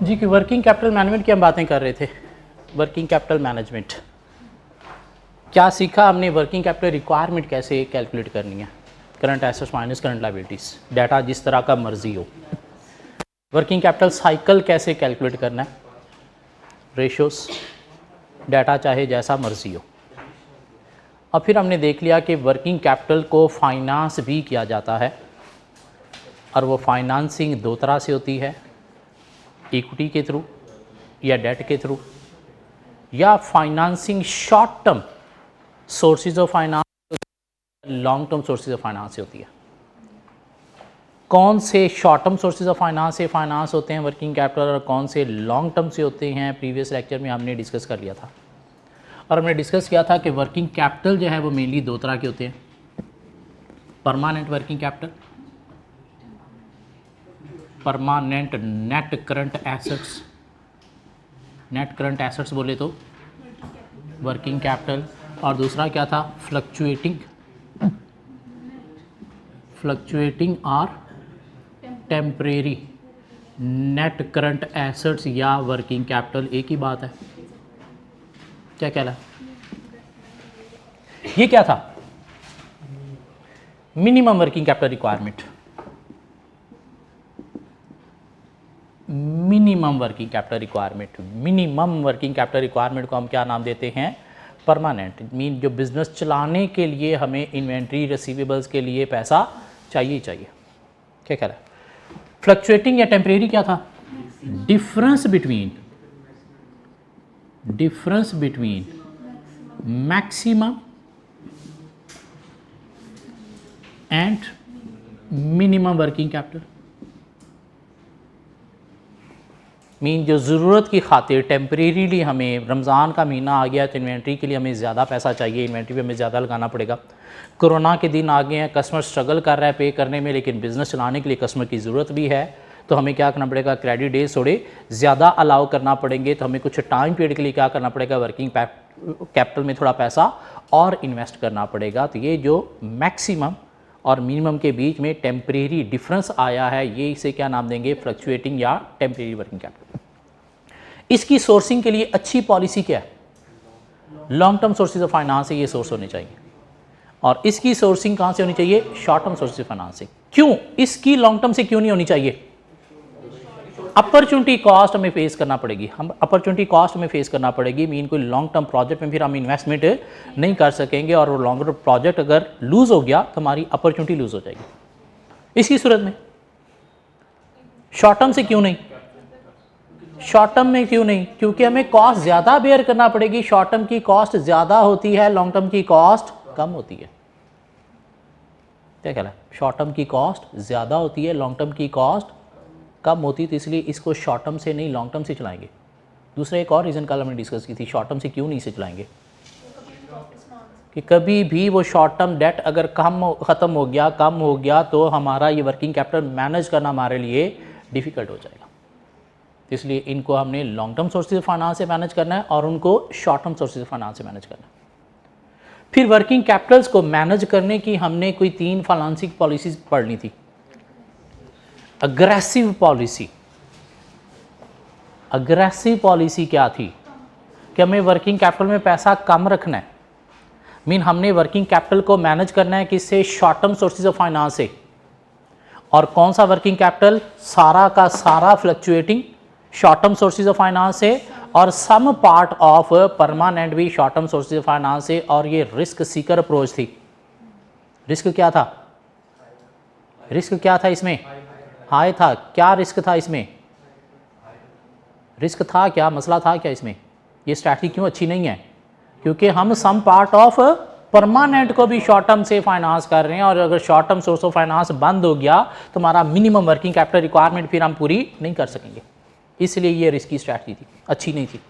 जी कि working capital management की हम बातें कर रहे थे। वर्किंग कैपिटल मैनेजमेंट क्या सीखा हमने? वर्किंग कैपिटल रिक्वायरमेंट कैसे कैलकुलेट करनी है, current assets minus current liabilities, data जिस तरह का मर्जी हो। वर्किंग कैपिटल साइकिल कैसे कैलकुलेट करना है, रेशियोस, डाटा चाहे जैसा मर्जी हो। और फिर हमने देख लिया कि वर्किंग कैपिटल को फाइनेंस भी किया जाता है और वो फाइनेंसिंग दो तरह से होती है, इक्विटी के थ्रू या डेट के थ्रू, या financing short term sources of finance, long term sources of finance से होती है। कौन से short term sources of finance से फाइनेंस होते हैं वर्किंग कैपिटल और कौन से लॉन्ग टर्म से होते हैं, प्रीवियस लेक्चर में हमने डिस्कस कर लिया था। और हमने डिस्कस किया था कि वर्किंग कैपिटल जो है वो मेनली दो तरह के होते हैं, permanent working capital, permanent net current assets, net current assets बोले तो वर्किंग कैपिटल, और दूसरा क्या था, फ्लक्चुएटिंग और टेम्परेरी नेट करंट एसेट्स या वर्किंग कैपिटल एक ही बात है। क्या कहला? ये क्या था? Minimum working capital requirement. Minimum working capital requirement, minimum working capital requirement को हम क्या नाम देते हैं? परमानेंट। मीन जो बिजनेस चलाने के लिए हमें इन्वेंट्री रिसीवेबल्स के लिए पैसा चाहिए ही चाहिए। क्या कह रहा है? फ्लक्चुएटिंग या टेम्परेरी क्या था? Difference between maximum and minimum working capital. Mean जो ज़रूरत की खातिर टेम्परेरीली हमें, रमज़ान का महीना आ गया तो इन्वेंट्री के लिए हमें ज़्यादा पैसा चाहिए, इन्वेंट्री पे हमें ज़्यादा लगाना पड़ेगा। कोरोना के दिन आ गए हैं, कस्टमर स्ट्रगल कर रहा है पे करने में, लेकिन बिज़नेस चलाने के लिए कस्टमर की ज़रूरत भी है, तो हमें क्या करना पड़ेगा? क्रेडिट डेज थोड़े ज़्यादा अलाउ करना पड़ेंगे, तो हमें कुछ टाइम पीरियड के लिए क्या करना पड़ेगा? वर्किंग कैपिटल में थोड़ा पैसा और इन्वेस्ट करना पड़ेगा। तो ये जो मैक्सिमम और मिनिमम के बीच में टेम्परेरी डिफरेंस आया है, ये इसे क्या नाम देंगे? फ्लक्चुएटिंग या टेम्परेरी वर्किंग कैपिटल। इसकी सोर्सिंग के लिए अच्छी पॉलिसी क्या है? Long term sources of finance से ये सोर्स होने चाहिए, और इसकी सोर्सिंग कहाँ से होनी चाहिए? Short term sources of finance से। क्यों? इसकी लॉन्ग टर्म से क्यों नहीं होनी चाहिए? अपॉर्चुनिटी कॉस्ट हमें फेस करना पड़ेगी, अपॉर्चुनिटी कॉस्ट हमें फेस करना पड़ेगी। मीन कोई लॉन्ग टर्म प्रोजेक्ट में फिर हम इन्वेस्टमेंट नहीं कर सकेंगे, और वो लॉन्ग टर्म प्रोजेक्ट अगर लूज हो गया तो हमारी अपॉर्चुनिटी लूज हो जाएगी। इसकी सूरत में शॉर्ट टर्म से क्यों नहीं? शॉर्ट टर्म में क्यों नहीं? क्योंकि हमें कॉस्ट ज़्यादा बेयर करना पड़ेगी। शॉर्ट टर्म की कॉस्ट ज़्यादा होती है, लॉन्ग टर्म की कॉस्ट कम होती है। क्या कहला? शॉर्ट टर्म की कॉस्ट ज़्यादा होती है, लॉन्ग टर्म की कॉस्ट कम होती है, तो इसलिए इसको शॉर्ट टर्म से नहीं लॉन्ग टर्म से चलाएंगे। दूसरा एक और रीज़न कल हमने डिस्कस की थी, शॉर्ट टर्म से क्यों नहीं इसे चलाएंगे? कि कभी भी वो शॉर्ट टर्म डेट अगर ख़त्म हो गया तो हमारा ये वर्किंग कैपिटल मैनेज करना हमारे लिए डिफ़िकल्ट हो जाएगा। इसलिए इनको हमने long term sources of finance से मैनेज करना है और उनको short term sources of finance से मैनेज करना है। फिर वर्किंग कैपिटल्स को मैनेज करने की हमने कोई 3 फाइनेंसिंग पॉलिसीज पढ़नी थी। अग्रेसिव पॉलिसी क्या थी? कि हमें वर्किंग कैपिटल में पैसा कम रखना है। मीन हमने वर्किंग कैपिटल को मैनेज करना है किससे? Short term sources of finance से। और कौन सा वर्किंग कैपिटल? सारा का सारा fluctuating short term sources of finance से, और सम पार्ट ऑफ परमानेंट भी short term sources of finance से। और ये रिस्क सीकर अप्रोच थी। रिस्क क्या था इसमें? हाई था। क्या रिस्क था इसमें? रिस्क था क्या? मसला था क्या इसमें? ये स्ट्रैटेजी क्यों अच्छी नहीं है? क्योंकि हम सम पार्ट ऑफ परमानेंट को भी शॉर्ट टर्म से फाइनेंस कर रहे हैं, और अगर short term source of finance बंद हो गया तो हमारा मिनिमम वर्किंग कैपिटल रिक्वायरमेंट फिर हम पूरी नहीं कर सकेंगे। इसलिए ये रिस्की स्ट्रैटेजी थी, अच्छी नहीं थी।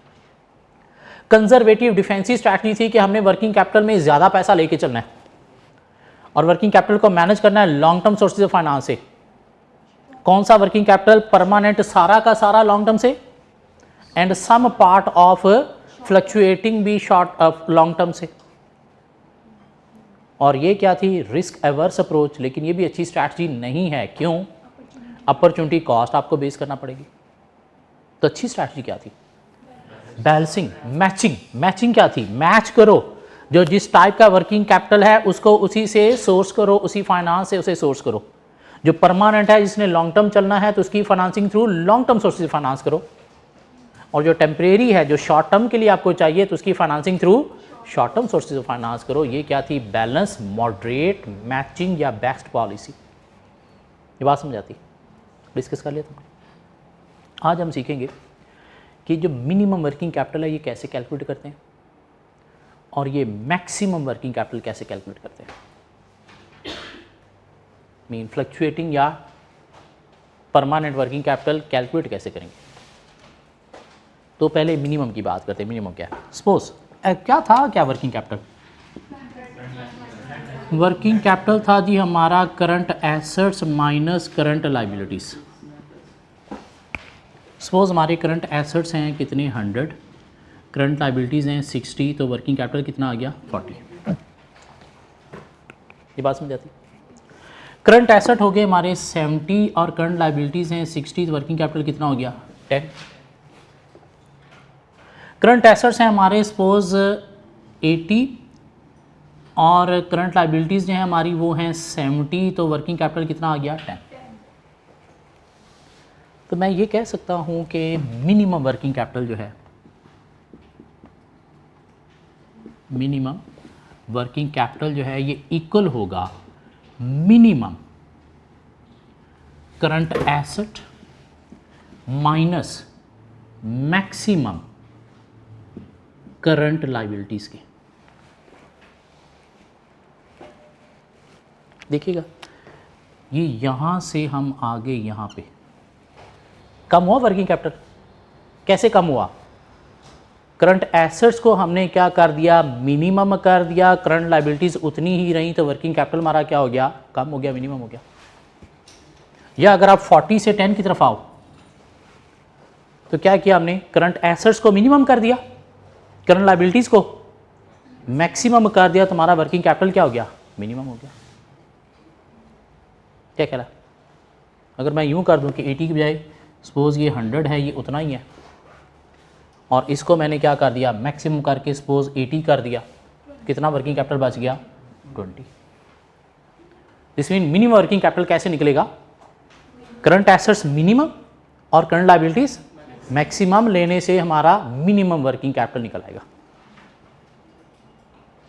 कंजर्वेटिव डिफेंसिव स्ट्रैटेजी थी कि हमने वर्किंग कैपिटल में ज़्यादा पैसा लेके चलना है और वर्किंग कैपिटल को मैनेज करना है long term sources of finance से। कौन सा वर्किंग कैपिटल? परमानेंट सारा का सारा लॉन्ग टर्म से and some part of fluctuating भी शॉर्ट ऑफ लॉन्ग टर्म से। और ये क्या थी? Risk averse approach. लेकिन ये भी अच्छी स्ट्रैटेजी नहीं है। क्यों? अपॉर्चुनिटी कॉस्ट आपको बेस करना पड़ेगी। तो अच्छी स्ट्रैटेजी क्या थी? Balancing, matching. मैचिंग क्या थी? मैच करो, जो जिस टाइप का वर्किंग कैपिटल है उसको उसी से सोर्स करो, उसी फाइनेंस से उसे सोर्स करो। जो परमानेंट है, जिसने लॉन्ग टर्म चलना है, तो उसकी financing through long term sources से फाइनेंस करो। और जो टेम्परेरी है, जो शॉर्ट टर्म के लिए आपको चाहिए, तो उसकी financing through short term sources से फाइनेंस करो। ये क्या थी? बैलेंस, मॉडरेट, मैचिंग या बेस्ट पॉलिसी। ये बात समझ आती? डिस्कस कर लिया तुमने। आज हम सीखेंगे कि जो मिनिमम वर्किंग कैपिटल है ये कैसे कैलकुलेट करते हैं और ये मैक्सिमम वर्किंग कैपिटल कैसे कैलकुलेट करते हैं। मीन फ्लक्चुएटिंग या परमानेंट वर्किंग कैपिटल कैलकुलेट कैसे करेंगे। तो पहले मिनिमम की बात करते हैं। मिनिमम क्या है? सपोज क्या था? क्या वर्किंग कैपिटल? वर्किंग कैपिटल था जी हमारा current assets minus current liabilities. Suppose हमारे करंट एसेट्स हैं कितने? 100, करंट लाइबिलिटीज़ हैं 60, तो वर्किंग कैपिटल कितना आ गया? 40। ये बात समझ आती? करंट एसेट हो गए हमारे 70 और करंट लाइबिलिटीज़ हैं 60, तो वर्किंग कैपिटल कितना हो गया? 10। करंट एसेट्स हैं हमारे सपोज 80 और करंट लाइबिलिटीज़ जो हैं हमारी वो हैं 70, तो वर्किंग कैपिटल कितना आ गया? 10। तो मैं ये कह सकता हूँ कि मिनिमम वर्किंग कैपिटल जो है, मिनिमम वर्किंग कैपिटल जो है ये इक्वल होगा minimum current asset minus maximum current liabilities के। देखिएगा, ये यहाँ से हम आगे यहाँ पे कम हुआ वर्किंग कैपिटल। कैसे कम हुआ? करंट एसेट्स को हमने क्या कर दिया? मिनिमम कर दिया। करंट लाइबिलिटीज़ उतनी ही रही, तो वर्किंग कैपिटल हमारा क्या हो गया? कम हो गया, मिनिमम हो गया। या अगर आप 40 से 10 की तरफ आओ तो क्या किया हमने? करंट एसेट्स को मिनिमम कर दिया, करंट लाइबिलिटीज़ को मैक्सिमम कर दिया, तो हमारा वर्किंग कैपिटल क्या हो गया? मिनिमम हो गया। क्या कह रहा? अगर मैं यूँ कर दूँ कि 80 की बजाय सपोज़ ये 100 है, ये उतना ही है, और इसको मैंने क्या कर दिया? मैक्सिमम करके सपोज़ 80 कर दिया, कितना वर्किंग कैपिटल बच गया? 20। This mean minimum working capital कैसे निकलेगा? करंट एसेट्स मिनिमम और करंट लाइबिलिटीज़ मैक्सिमम लेने से हमारा मिनिमम वर्किंग कैपिटल निकल आएगा।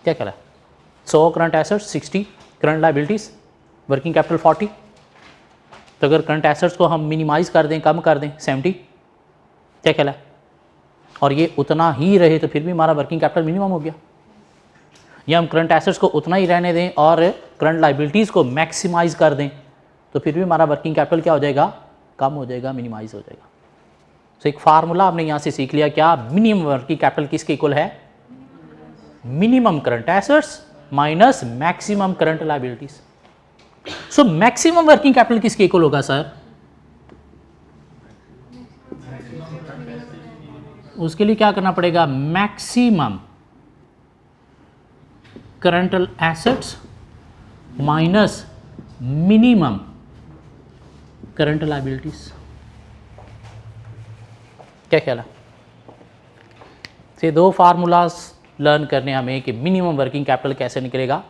क्या कह रहा है? 100 current assets 60, current liabilities working capital 40। तो अगर करंट एसेट्स को हम मिनिमाइज़ कर दें, कम कर दें 70, क्या कहला है? और ये उतना ही रहे तो फिर भी हमारा वर्किंग कैपिटल मिनिमम हो गया। या हम करंट एसेट्स को उतना ही रहने दें और करंट लाइबिलिटीज़ को मैक्सिमाइज़ कर दें, तो फिर भी हमारा वर्किंग कैपिटल क्या हो जाएगा? कम हो जाएगा, मिनिमाइज हो जाएगा। तो एक फार्मूला आपने यहाँ से सीख लिया। क्या? मिनिमम वर्किंग कैपिटल किसके इक्वल है? Minimum current assets minus maximum current liabilities. So maximum working capital किसके इक्वल होगा सर? उसके लिए क्या करना पड़ेगा? Maximum current assets minus minimum current liabilities. क्या ख्याल है? से दो फार्मूलाज लर्न करने हमें कि मिनिमम वर्किंग कैपिटल कैसे निकलेगा।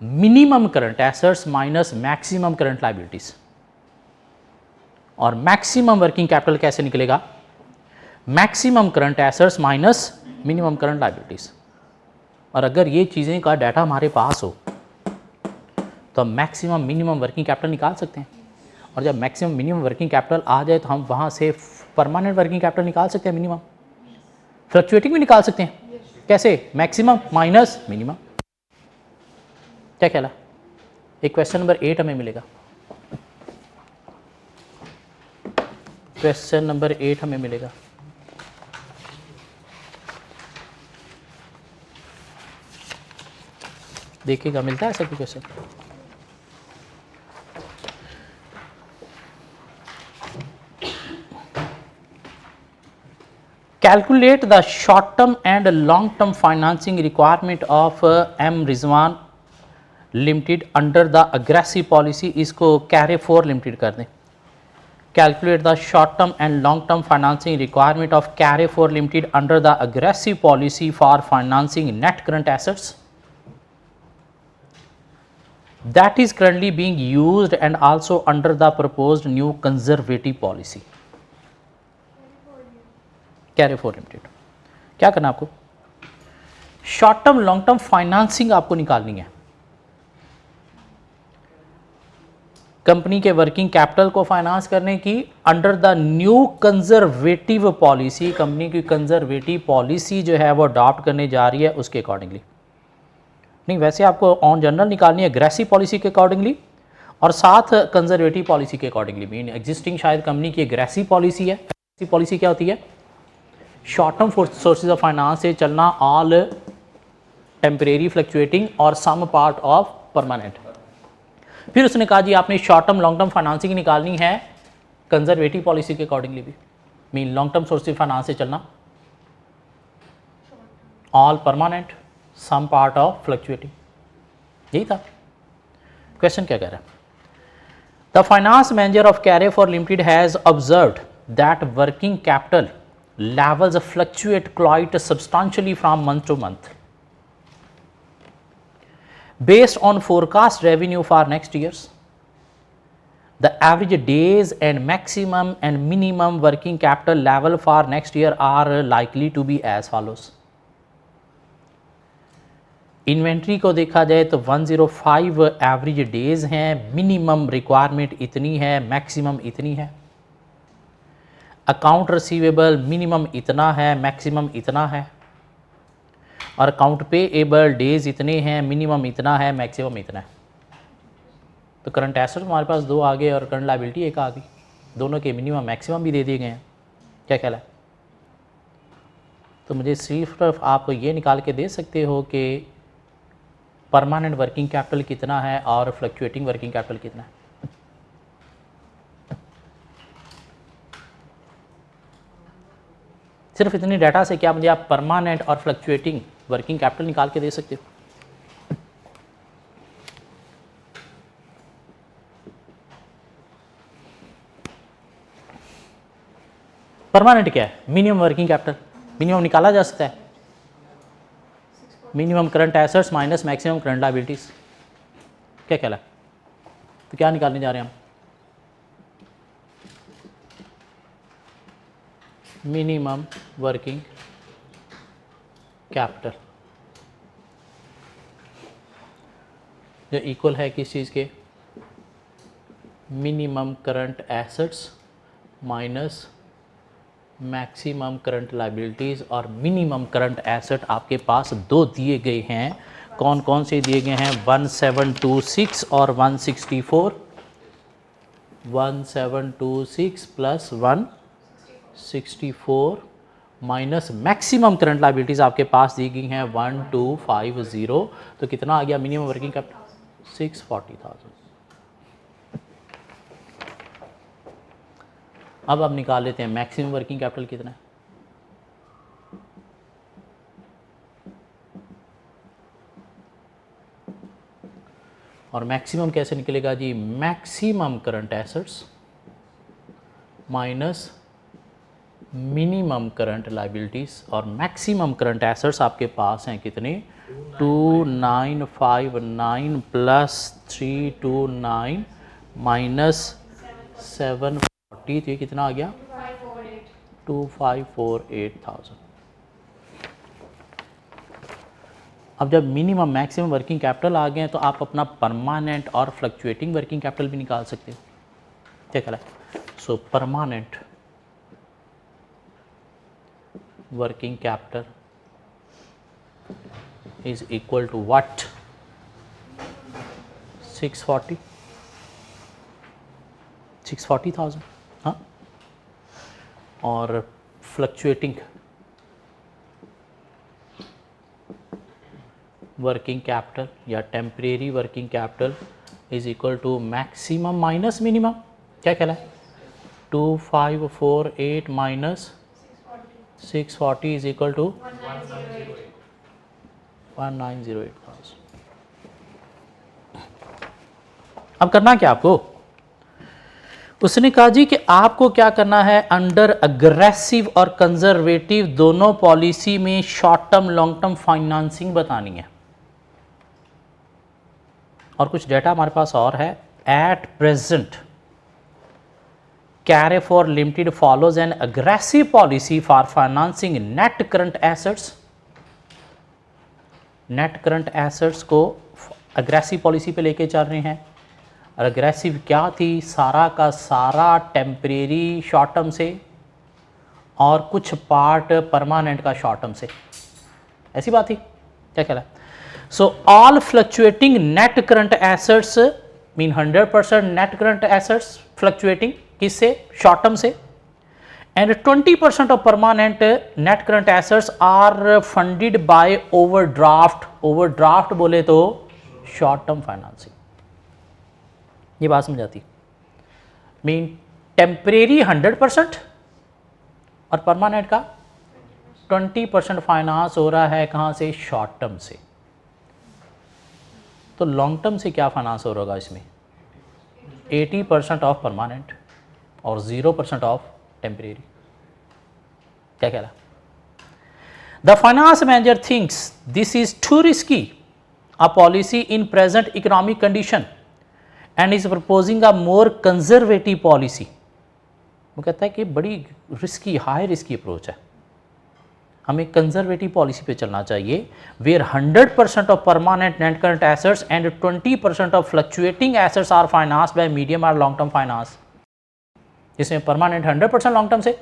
Minimum current assets minus maximum current liabilities, और मैक्सिमम वर्किंग कैपिटल कैसे निकलेगा? Maximum current assets minus minimum current liabilities. और अगर ये चीज़ें का डाटा हमारे पास हो तो हम मैक्सिमम मिनिमम वर्किंग कैपिटल निकाल सकते हैं। और जब मैक्सिमम मिनिमम वर्किंग कैपिटल आ जाए तो हम वहाँ से परमानेंट वर्किंग कैपिटल निकाल सकते हैं, मिनिमम। फ्लक्चुएटिंग भी निकाल सकते हैं। कैसे? Maximum minus minimum. क्या ख्याल है? एक क्वेश्चन नंबर 8 हमें मिलेगा। क्वेश्चन नंबर 8 हमें मिलेगा। देखिएगा, मिलता है ऐसा कोई question? Calculate the short term and long term financing requirement of M Rizwan Limited under the aggressive policy. इसको कैरे फोर लिमिटेड कर दें. Calculate the short term and long term financing requirement of Carrefour Limited under the aggressive policy for financing net current assets that is currently being used and also under the proposed new conservative policy. Carrefour Limited. क्या करना आपको? Short term long term financing आपको निकालनी है. Company के working capital को finance करने की under the new conservative policy. Company की कंजर्वेटिव पॉलिसी जो है वो अडॉप्ट करने जा रही है उसके अकॉर्डिंगली. नहीं, वैसे आपको ऑन जनरल निकालनी है एग्रेसिव पॉलिसी के अकॉर्डिंगली और साथ कंजर्वेटिव पॉलिसी के अकॉर्डिंगली. मीन एग्जिस्टिंग शायद कंपनी की एग्रेसिव पॉलिसी है. एग्रेसिव पॉलिसी क्या होती है? Short term sources of finance से चलना, ऑल टेम्परेरी फ्लक्चुएटिंग और सम पार्ट ऑफ परमानेंट. फिर उसने कहा जी आपने short term long term financing निकालनी है कंजर्वेटिव पॉलिसी के अकॉर्डिंगली भी. Mean long term sources finance से चलना, all permanent, some part of fluctuating. यही था क्वेश्चन. क्या कह रहा है? The finance manager of Carrefour limited has observed that working capital levels fluctuate quite substantially from month to month. Based on forecast revenue for next years, the average days and maximum and minimum working capital level for next year are likely to be as follows. Inventory को देखा जाए तो 105 average days हैं, minimum requirement इतनी है, maximum इतनी है. Account receivable minimum इतना है, मैक्सिमम इतना है. और अकाउंट पेएबल डेज इतने हैं, मिनिमम इतना है, मैक्सिमम इतना है. तो करंट एसेट हमारे पास दो आ गए और करंट लायबिलिटी एक आ गई. दोनों के मिनिमम मैक्सिमम भी दे दिए गए हैं. क्या ख्याल है? तो मुझे सिर्फ आप ये निकाल के दे सकते हो कि परमानेंट वर्किंग कैपिटल कितना है और फ्लक्चुएटिंग वर्किंग कैपिटल कितना है. सिर्फ इतनी डाटा से क्या मुझे आप परमानेंट और फ्लक्चुएटिंग वर्किंग कैपिटल निकाल के दे सकते हो? परमानेंट क्या है? Minimum working capital. मिनिमम निकाला जा सकता है. Minimum current assets minus maximum current liabilities. क्या कहला? तो क्या निकालने जा रहे हैं हम? मिनिमम वर्किंग कैपिटल जो इक्वल है किस चीज़ के? Minimum current assets minus maximum current liabilities. और मिनिमम करंट एसेट आपके पास दो दिए गए हैं. कौन कौन से दिए गए हैं? 1726 और 164. 1726 plus 164 minus maximum current liabilities आपके पास दी गई हैं 1250. तो कितना आ गया मिनिमम वर्किंग कैपिटल? 640,000. अब आप निकाल लेते हैं मैक्सिमम वर्किंग कैपिटल कितना है. और मैक्सिमम कैसे निकलेगा जी? Maximum current assets minus minimum current liabilities. और मैक्सिमम करंट एसेट्स आपके पास हैं कितने? 2959 प्लस 329 माइनस 740. तो ये कितना आ गया? 2548,000. अब जब मिनिमम मैक्सिमम वर्किंग कैपिटल आ गए हैं तो आप अपना परमानेंट और फ्लक्चुएटिंग वर्किंग कैपिटल भी निकाल सकते हो. क्या कहला है? So permanent working capital is equal to what? 640,000. हाँ. और फ्लक्चुएटिंग वर्किंग कैपिटल या temporary working capital is equal to maximum minus minimum, क्या कहलाए 2548 माइनस 640 इज इक्वल टू 1908। अब करना क्या आपको, उसने कहा जी कि आपको क्या करना है, अंडर अग्रेसिव और कंजर्वेटिव दोनों पॉलिसी में short term long term financing बतानी है। और कुछ डेटा हमारे पास और है। At present Carrefour Limited follows an aggressive policy for financing net current assets। Net current assets को अग्रेसिव पॉलिसी पे लेके चल रहे हैं। और अग्रेसिव क्या थी, सारा का सारा टेम्परेरी शॉर्ट टर्म से और कुछ पार्ट परमानेंट का शॉर्ट टर्म से, ऐसी बात थी, क्या कहला। So all fluctuating net current assets mean 100% net current assets fluctuating किससे, शॉर्ट टर्म से, and 20% of permanent net current assets are funded by overdraft. Overdraft बोले तो शॉर्ट टर्म फाइनेंसिंग, ये बात समझाती। मीन टेम्परेरी 100% और परमानेंट का 20% फाइनेंस हो रहा है कहाँ से, शॉर्ट टर्म से। तो लॉन्ग टर्म से क्या फाइनेंस हो रहा होगा इसमें, 80% ऑफ परमानेंट और 0% ऑफ टेम्परेरी, क्या कह रहा। The finance manager thinks this is to risky a policy in present economic condition and is proposing a more conservative policy. वो कहता है कि बड़ी रिस्की, हाई रिस्की अप्रोच है, हमें कंजर्वेटिव पॉलिसी पे चलना चाहिए, where 100% of permanent net current assets and 20% of fluctuating assets are finance by medium और लॉन्ग टर्म फाइनेंस, जिसमें परमानेंट 100% लॉन्ग टर्म से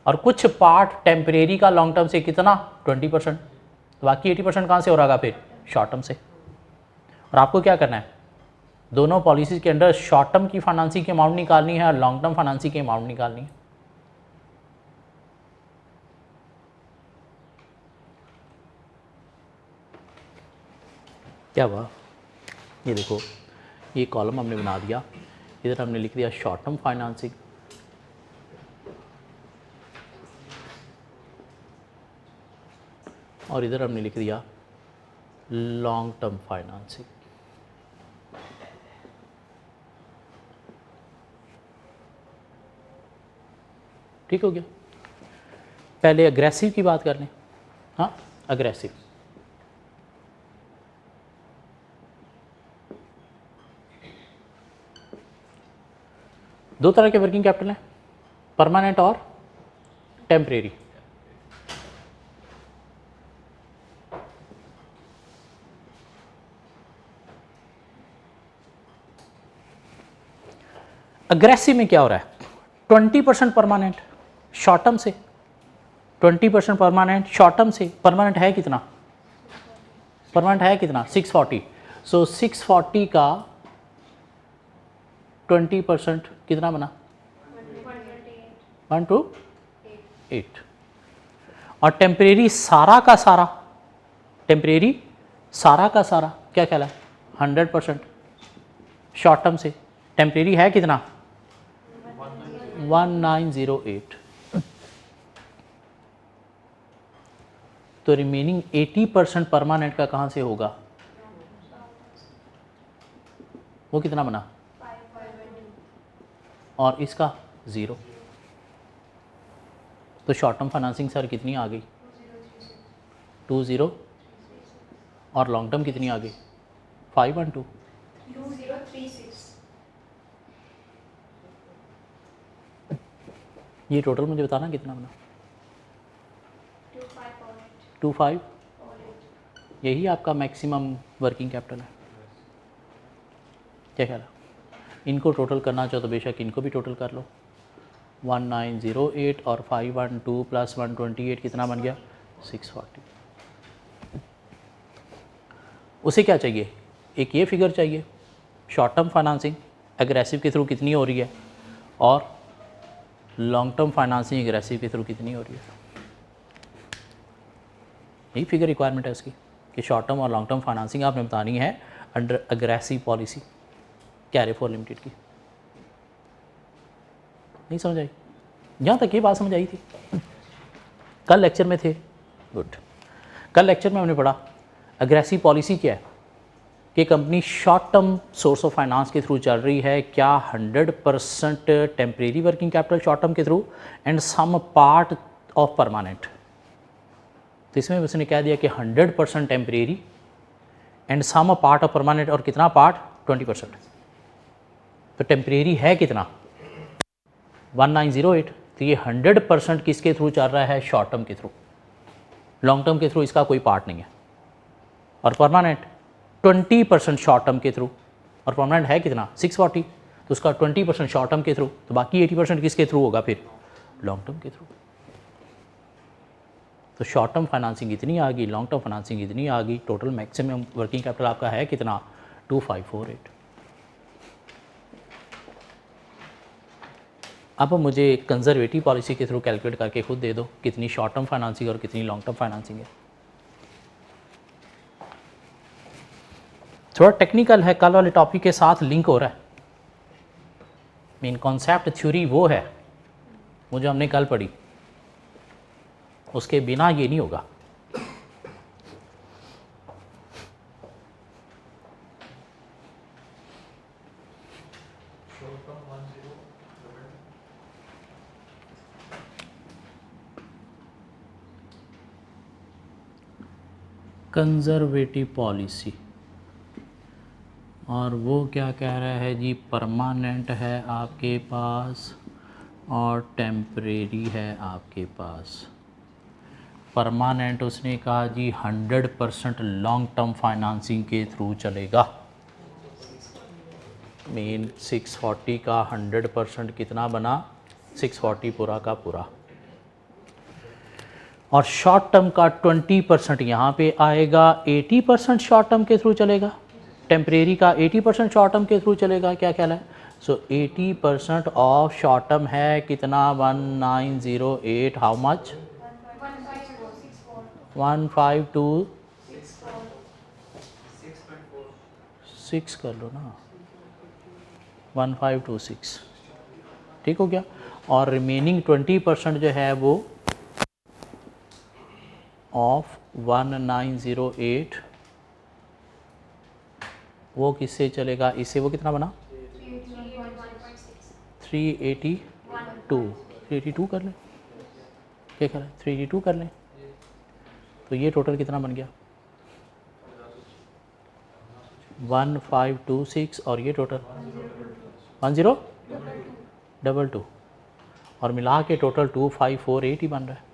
और कुछ पार्ट टेम्परेरी का लॉन्ग टर्म से कितना 20%, तो बाकी 80% कहाँ से हो रहा फिर, शॉर्ट टर्म से। और आपको क्या करना है, दोनों पॉलिसीज के अंडर शॉर्ट टर्म की फाइनेंसिंग की अमाउंट निकालनी है और लॉन्ग टर्म फाइनेंसिंग की अमाउंट निकालनी है। क्या हुआ, ये देखो, ये कॉलम हमने बना दिया, इधर हमने लिख दिया शॉर्ट टर्म फाइनेंसिंग, और इधर हमने लिख दिया लॉन्ग टर्म फाइनेंसिंग। ठीक हो गया। पहले अग्रेसिव की बात कर लें। हाँ, अग्रेसिव दो तरह के वर्किंग कैपिटल हैं, परमानेंट और टेम्परेरी। अग्रेसिव में क्या हो रहा है, 20% परमानेंट शॉर्ट टर्म से, 20% परमानेंट शॉर्ट टर्म से। परमानेंट है कितना, परमानेंट है कितना 640। सो 640 का 20% कितना बना 128। और टेम्परेरी सारा का सारा, टेम्परेरी सारा का सारा क्या कहला 100% शॉर्ट टर्म से। टेम्परेरी है कितना 1908। तो रिमेनिंग 80% परमानेंट का कहाँ से होगा, वो कितना बना, और इसका 0। तो शॉर्ट टर्म फाइनेंसिंग सर कितनी आ गई 20, और लॉन्ग टर्म कितनी आ गई 512। 2036। ये टोटल मुझे बताना कितना बना 2548। 25। यही आपका मैक्सिमम वर्किंग कैपिटल है, क्या ख्याल है। इनको टोटल करना चाहो तो बेशक इनको भी टोटल कर लो। 1908 और 512 प्लस 128 कितना बन गया 640। उसे क्या चाहिए, एक ये फिगर चाहिए, शॉर्ट टर्म फाइनेंसिंग एग्रेसिव के थ्रू कितनी हो रही है, और लॉन्ग टर्म फाइनेंसिंग एग्रेसिव के थ्रू कितनी हो रही है। यही फिगर रिक्वायरमेंट है उसकी। कि शॉर्ट टर्म और लॉन्ग टर्म फाइनेंसिंग आपने बतानी है अंडर अग्रेसिव पॉलिसी कैरिफोर लिमिटेड की। नहीं समझ आई? यहाँ तक ये बात समझ आई थी? कल लेक्चर में थे? गुड। कल लेक्चर में हमने पढ़ा अग्रेसिव पॉलिसी क्या है कि company short term source of finance के थ्रू चल रही है, क्या 100% temporary working capital short term के through and some part of permanent. तो इसमें उसने कह दिया कि 100% temporary and some part of permanent, और कितना पार्ट? 20%। तो टेम्परेरी है कितना? 1908। तो ये 100% किसके थ्रू चल रहा है? शॉर्ट टर्म के थ्रू। लॉन्ग टर्म के थ्रू इसका कोई पार्ट नहीं है। और परमानेंट 20% शॉर्ट टर्म के थ्रू, और परमानेंट है कितना? 640। तो उसका 20% शॉर्ट टर्म के थ्रू, तो बाकी 80% किसके थ्रू होगा फिर? लॉन्ग टर्म के थ्रू। तो शॉर्ट टर्म फाइनेंसिंग इतनी आ गई, लॉन्ग टर्म फाइनेंसिंग इतनी आ गई, टोटल मैक्सिमम वर्किंग कैपिटल आपका है कितना? 2548। अब मुझे कंजर्वेटिव पॉलिसी के थ्रू कैलकुलेट करके खुद दे दो कितनी शॉर्ट टर्म फाइनेंसिंग और कितनी लॉन्ग टर्म फाइनेंसिंग है। थोड़ा टेक्निकल है, कल वाले टॉपिक के साथ लिंक हो रहा है। मेन कॉन्सेप्ट थ्योरी वो है वो जो हमने कल पढ़ी, उसके बिना ये नहीं होगा। कंजर्वेटिव पॉलिसी, और वो क्या कह रहा है जी? परमानेंट है आपके पास और टेम्परेरी है आपके पास। परमानेंट उसने कहा जी 100% लॉन्ग टर्म फाइनेंसिंग के थ्रू चलेगा। मीन 640 का 100% कितना बना? 640 पूरा का पूरा। और शॉर्ट टर्म का 20% यहाँ पे आएगा, 80% शॉर्ट टर्म के थ्रू चलेगा। टेम्परेरी का 80% शॉर्ट टर्म के थ्रू चलेगा। क्या ख्याल है? सो 80% ऑफ शॉर्ट टर्म है कितना? 1908। How much? 152 कर लो ना, 1526। ठीक हो गया। और रिमेनिंग 20% जो है वो ऑफ 1908 वो किससे चलेगा? इससे वो कितना बना? 382 कर लें। क्या कर रहे हैं? 382 कर लें। तो ये टोटल कितना बन गया? 1526। और ये टोटल 1022, और मिला के टोटल 2548 ही बन रहा है।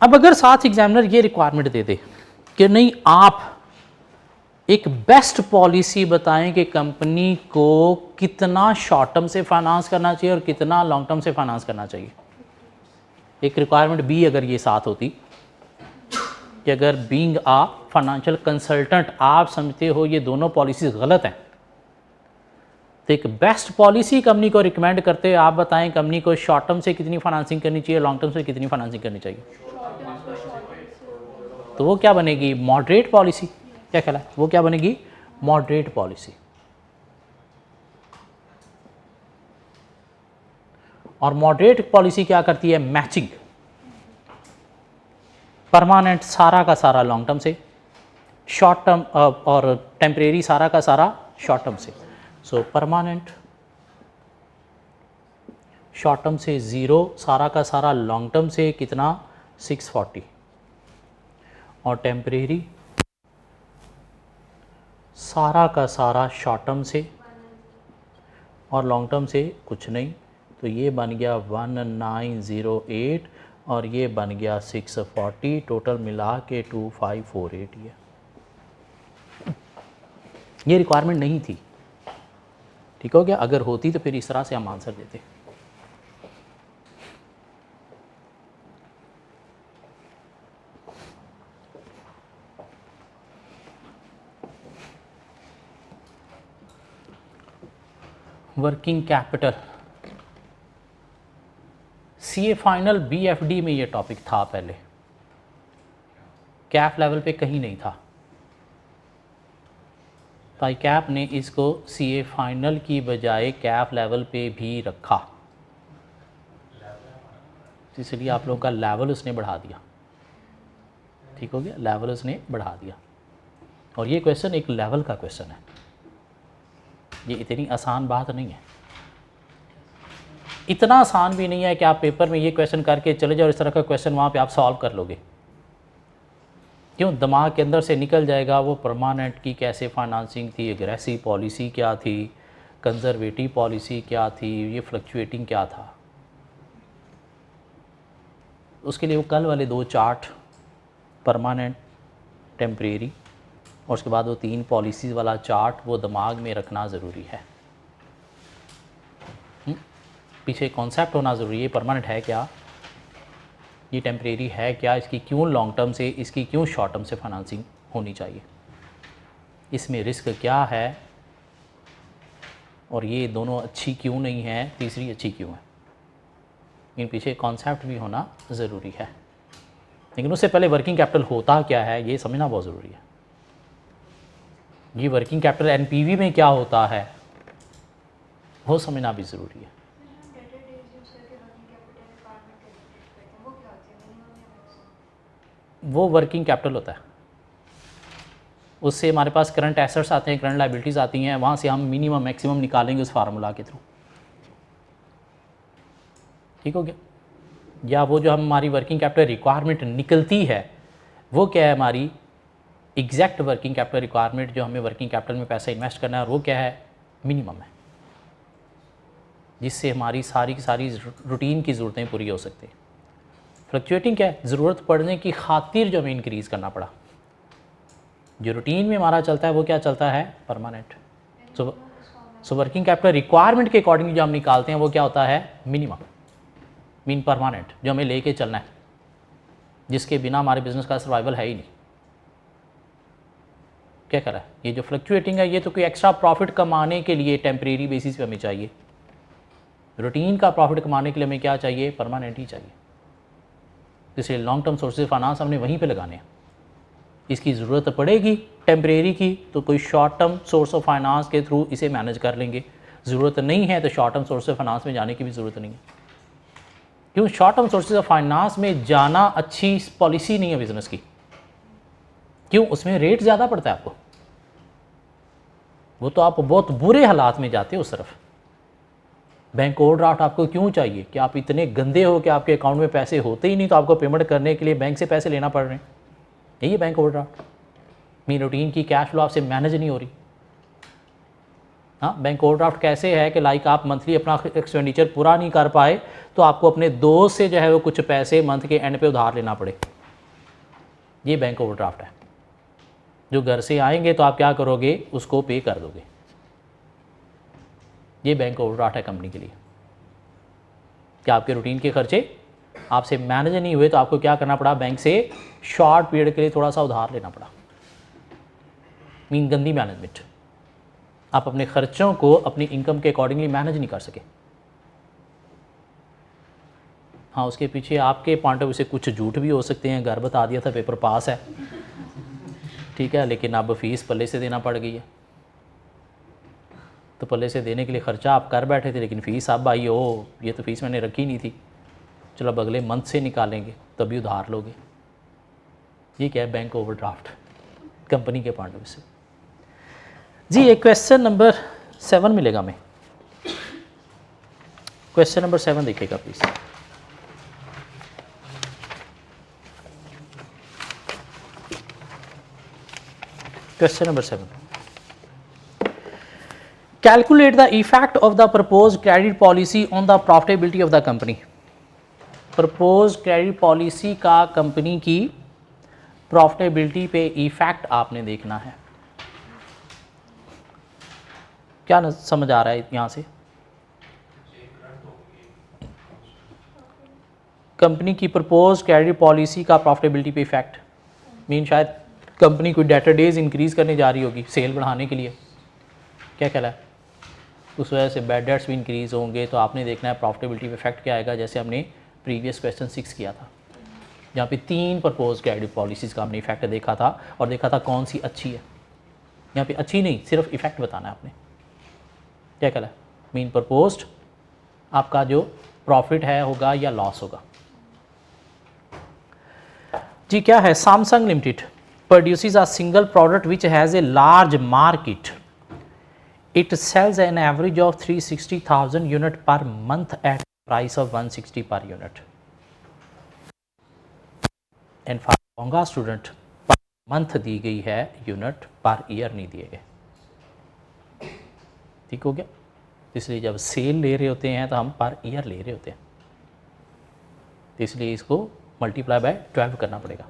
अब अगर साथ एग्जामिनर ये रिक्वायरमेंट दे दे कि नहीं, आप एक बेस्ट पॉलिसी बताएं कि कंपनी को कितना शॉर्ट टर्म से फाइनेंस करना चाहिए और कितना लॉन्ग टर्म से फाइनेंस करना चाहिए। एक रिक्वायरमेंट बी अगर ये साथ होती कि अगर बीइंग आ फाइनेंशियल कंसल्टेंट आप समझते हो ये दोनों पॉलिसीज गलत हैं, तो एक बेस्ट पॉलिसी कंपनी को रिकमेंड करते आप बताएं कंपनी को शॉर्ट टर्म से कितनी फाइनेंसिंग करनी चाहिए, लॉन्ग टर्म से कितनी फाइनेंसिंग करनी चाहिए। तो वो क्या बनेगी? Moderate policy. क्या ख्याल है? वो क्या बनेगी? Moderate policy. और मॉडरेट पॉलिसी क्या करती है? मैचिंग। परमानेंट सारा का सारा लॉन्ग टर्म से, शॉर्ट टर्म और टेम्परेरी सारा का सारा शॉर्ट टर्म से। सो परमानेंट शॉर्ट टर्म से 0, सारा का सारा लॉन्ग टर्म से कितना? 640। और टेम्परेरी सारा का सारा शॉर्ट टर्म से और लॉन्ग टर्म से कुछ नहीं। तो ये बन गया 1908 और ये बन गया 640। टोटल मिला के 2548 ही है। ये रिक्वायरमेंट नहीं थी। ठीक हो गया? अगर होती तो फिर इस तरह से हम आंसर देते। Working capital CA final BFD में ये टॉपिक था पहले, कैप लेवल पे कहीं नहीं था। तो कैप ने इसको CA फाइनल की बजाय कैप लेवल पे भी रखा, इसलिए आप लोगों का लेवल उसने बढ़ा दिया। ठीक हो गया, लेवल उसने बढ़ा दिया। और ये क्वेश्चन एक लेवल का क्वेश्चन है, ये इतनी आसान बात नहीं है। इतना आसान भी नहीं है कि आप पेपर में ये क्वेश्चन करके चले जाओ, इस तरह का क्वेश्चन वहाँ पे आप सॉल्व कर लोगे। क्यों, दिमाग के अंदर से निकल जाएगा वो परमानेंट की कैसे फाइनेंसिंग थी, एग्रेसिव पॉलिसी क्या थी, कंजर्वेटिव पॉलिसी क्या थी, ये फ्लक्चुएटिंग क्या था। उसके लिए वो कल वाले 2 चार्ट, परमानेंट, टेम्परेरी, और उसके बाद वो 3 पॉलिसीज़ वाला चार्ट, वो दिमाग में रखना ज़रूरी है। पीछे कॉन्सेप्ट होना ज़रूरी है, परमानेंट है क्या, ये टेम्परेरी है क्या, इसकी क्यों लॉन्ग टर्म से, इसकी क्यों शॉर्ट टर्म से फाइनेंसिंग होनी चाहिए, इसमें रिस्क क्या है, और ये दोनों अच्छी क्यों नहीं है, तीसरी अच्छी क्यों है। इन पीछे कॉन्सेप्ट भी होना ज़रूरी है, लेकिन उससे पहले वर्किंग कैपिटल होता क्या है ये समझना बहुत ज़रूरी है। ये वर्किंग कैपिटल NPV में क्या होता है वो समझना भी ज़रूरी है। वो वर्किंग कैपिटल होता है, उससे हमारे पास करंट एसेट्स आते हैं, करंट लायबिलिटीज़ आती हैं, वहाँ से हम मिनिमम मैक्सिमम निकालेंगे उस फार्मूला के थ्रू। ठीक हो गया। या वो जो हमारी वर्किंग कैपिटल रिक्वायरमेंट निकलती है वो क्या है, हमारी एग्जैक्ट वर्किंग कैपिटल रिक्वायरमेंट जो हमें वर्किंग कैपिटल में पैसा इन्वेस्ट करना है, और वो क्या है, मिनिमम है, जिससे हमारी सारी की सारी रूटीन की ज़रूरतें पूरी हो सकती हैं। फ्लक्चुएटिंग क्या है, ज़रूरत पड़ने की खातिर जो हमें इंक्रीज़ करना पड़ा। जो रूटीन में हमारा चलता है वो क्या चलता है, permanent. So working capital requirement के अकॉर्डिंग जो हम निकालते हैं वो क्या होता है, मिनिमम, मीन परमानेंट, जो हमें लेके चलना है, जिसके बिना हमारे बिजनेस का सर्वाइवल है ही नहीं। क्या करा है, ये जो फ्लक्चुएटिंग है ये तो कोई एक्स्ट्रा प्रॉफिट कमाने के लिए टेम्परेरी बेसिस पे हमें चाहिए। रूटीन का प्रॉफिट कमाने के लिए हमें क्या चाहिए, परमानेंट ही चाहिए। इसलिए लॉन्ग टर्म सोर्सेज फाइनेंस हमने वहीं पे लगाने हैं। इसकी ज़रूरत पड़ेगी टेम्परेरी की तो कोई short term source of finance के थ्रू इसे मैनेज कर लेंगे, ज़रूरत नहीं है तो short term source of finance में जाने की भी ज़रूरत नहीं है। क्यों, short term sources of finance में जाना अच्छी पॉलिसी नहीं है बिजनेस की। क्यों, उसमें रेट ज़्यादा पड़ता है आपको, वो तो आप बहुत बुरे हालात में जाते हो उस तरफ। बैंक ओवरड्राफ्ट आपको क्यों चाहिए, कि आप इतने गंदे हो कि आपके अकाउंट में पैसे होते ही नहीं, तो आपको पेमेंट करने के लिए बैंक से पैसे लेना पड़ रहे हैं, यही है बैंक ओवरड्राफ्ट। मेरी रूटीन की कैश फ्लो आपसे मैनेज नहीं हो रही। हाँ, बैंक ओवरड्राफ्ट कैसे है कि लाइक आप मंथली अपना एक्सपेंडिचर पूरा नहीं कर पाए तो आपको अपने दोस्त से जो है वो कुछ पैसे मंथ के एंड पे उधार लेना पड़े, ये बैंक ओवरड्राफ्ट है। जो घर से आएंगे तो आप क्या करोगे, उसको पे कर दोगे, ये बैंक ओवरड्राफ्ट है कंपनी के लिए। कि आपके रूटीन के खर्चे आपसे मैनेज नहीं हुए तो आपको क्या करना पड़ा, बैंक से शॉर्ट पीरियड के लिए थोड़ा सा उधार लेना पड़ा, मीन गंदी मैनेजमेंट। आप अपने खर्चों को अपनी इनकम के अकॉर्डिंगली मैनेज नहीं कर सके। हाँ, उसके पीछे आपके पॉइंट ऑफ व्यू से कुछ झूठ भी हो सकते हैं, घर बता दिया था पेपर पास है, ठीक है, लेकिन अब फीस पल्ले से देना पड़ गई है, तो पल्ले से देने के लिए ख़र्चा आप कर बैठे थे, लेकिन फ़ीस अब आई, हो ये तो फीस मैंने रखी नहीं थी, चलो अब अगले मंथ से निकालेंगे तभी उधार लोगे। ये क्या है, बैंक ओवरड्राफ्ट कंपनी के पॉइंट ऑफ व्यू से। जी, एक क्वेश्चन नंबर 7 मिलेगा हमें, क्वेश्चन नंबर 7 देखिएगा please. Question number 7, calculate the effect of the proposed credit policy on the profitability of the company. Proposed credit policy का कंपनी की profitability पे effect आपने देखना है। क्या न समझ आ रहा है यहाँ से, कंपनी की प्रपोज्ड क्रेडिट पॉलिसी का प्रॉफिटेबिलिटी पे इफेक्ट मीन शायद कंपनी कोई डेटर डेज इंक्रीज़ करने जा रही होगी सेल बढ़ाने के लिए, क्या कहला है, उस वजह से बैड डेट्स भी इंक्रीज़ होंगे, तो आपने देखना है प्रॉफिटेबिलिटी पे इफेक्ट क्या आएगा। जैसे हमने प्रीवियस क्वेश्चन 6 किया था, जहाँ पे 3 प्रपोज क्रेडिट पॉलिसीज़ का हमने इफेक्ट देखा था और देखा था कौन सी अच्छी है। यहाँ पे अच्छी नहीं, सिर्फ इफेक्ट बताना है आपने। क्या कहला है? मीन प्रपोज्ड आपका जो प्रॉफिट है होगा या लॉस होगा। जी क्या है? Samsung limited produces a single product which has a large market. It sells an average of 360,000 unit per month at price of 160 per unit and for लॉन्गा स्टूडेंट पर मंथ दी गई है, यूनिट पर ईयर नहीं दिए गए। ठीक हो गया? इसलिए जब सेल ले रहे होते हैं तो हम पर ईयर ले रहे होते हैं, तो इसलिए इसको मल्टीप्लाई बाय 12 करना पड़ेगा।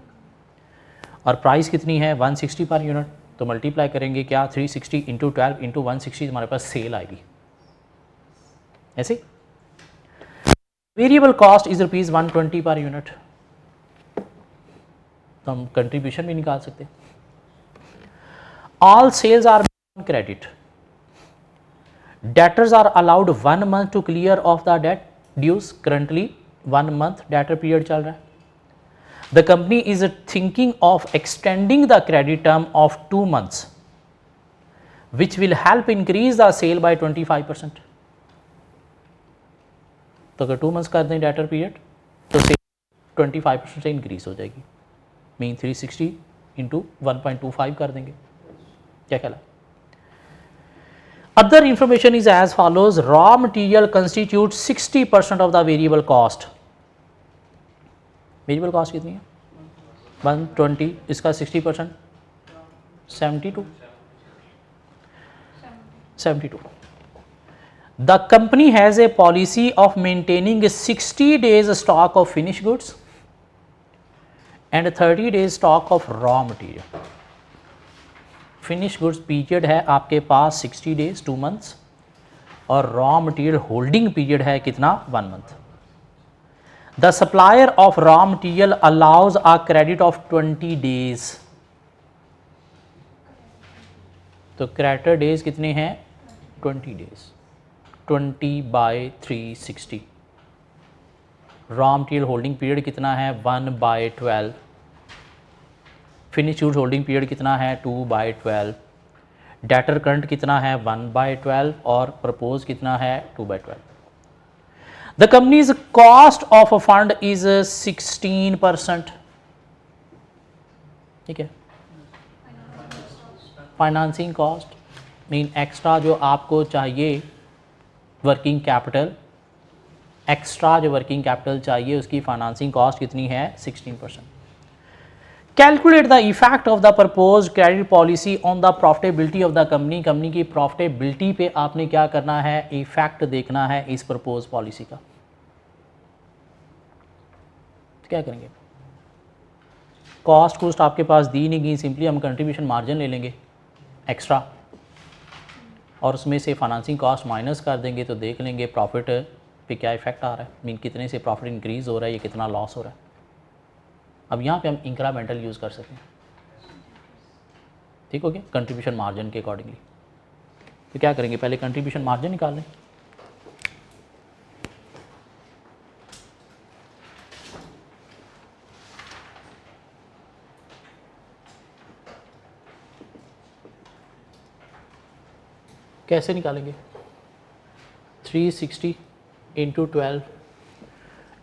और प्राइस कितनी है? 160 पर यूनिट, तो मल्टीप्लाई करेंगे क्या? 360 इंटू 12 इंटू 160, हमारे पास सेल आएगी ऐसे। Variable cost is ₹120 per unit, तो हम कंट्रीब्यूशन भी निकाल सकते हैं। All sales are credit, debtors are allowed 1 month to clear off the debt dues. Currently 1 month debtor period चल रहा है। The company is thinking of extending the credit term of 2 months which will help increase the sale by 25%। तो अगर 2 months कर दें debtor period तो cell 25% से increase हो जाएगी। मीन 360 इंटू 1.25 कर देंगे। क्या कहला? Other information is as follows. Raw material constitute 60% of the variable cost. Variable cost कितनी है? 120, इसका 60% 72। The company has a policy of maintaining 60 days stock of finish goods and 30 days stock of raw material. Finish goods period है आपके पास 60 days 2 months, और raw material holding period है कितना? 1 month। The supplier of raw material allows a credit of 20 days। तो creditor days कितने हैं? 20 days। 20 by 360। Raw material holding period कितना है? 1 by 12। Finish goods holding period कितना है? 2 by 12। डेटर करंट कितना है? 1 by 12, और प्रपोज कितना है? 2 by 12। The companies cost of a fund is 16%। ठीक है? फाइनेंसिंग कॉस्ट मीन एक्स्ट्रा जो आपको चाहिए वर्किंग कैपिटल, एक्स्ट्रा जो वर्किंग कैपिटल चाहिए उसकी फाइनेंसिंग कॉस्ट कितनी है? 16%। Calculate the effect of the propose credit policy on the profitability of the company. Company की प्रॉफिटेबिलिटी पे आपने क्या करना है? इफेक्ट देखना है इस प्रपोज पॉलिसी का। तो क्या करेंगे? कॉस्ट आपके पास दी नहीं गई, सिंपली हम कंट्रीब्यूशन मार्जिन ले लेंगे एक्स्ट्रा, और उसमें से फाइनेंसिंग कॉस्ट माइनस कर देंगे, तो देख लेंगे प्रॉफिट पे क्या इफेक्ट आ रहा है। मीन कितने से प्रॉफिट इंक्रीज़ हो रहा है या कितना लॉस हो रहा है। अब यहाँ पे हम इंक्रीमेंटल यूज़ कर सकते हैं। ठीक हो गया? कंट्रीब्यूशन मार्जिन के अकॉर्डिंगली। तो क्या करेंगे? पहले कंट्रीब्यूशन मार्जिन निकाल लें। कैसे निकालेंगे? 360 इंटू 12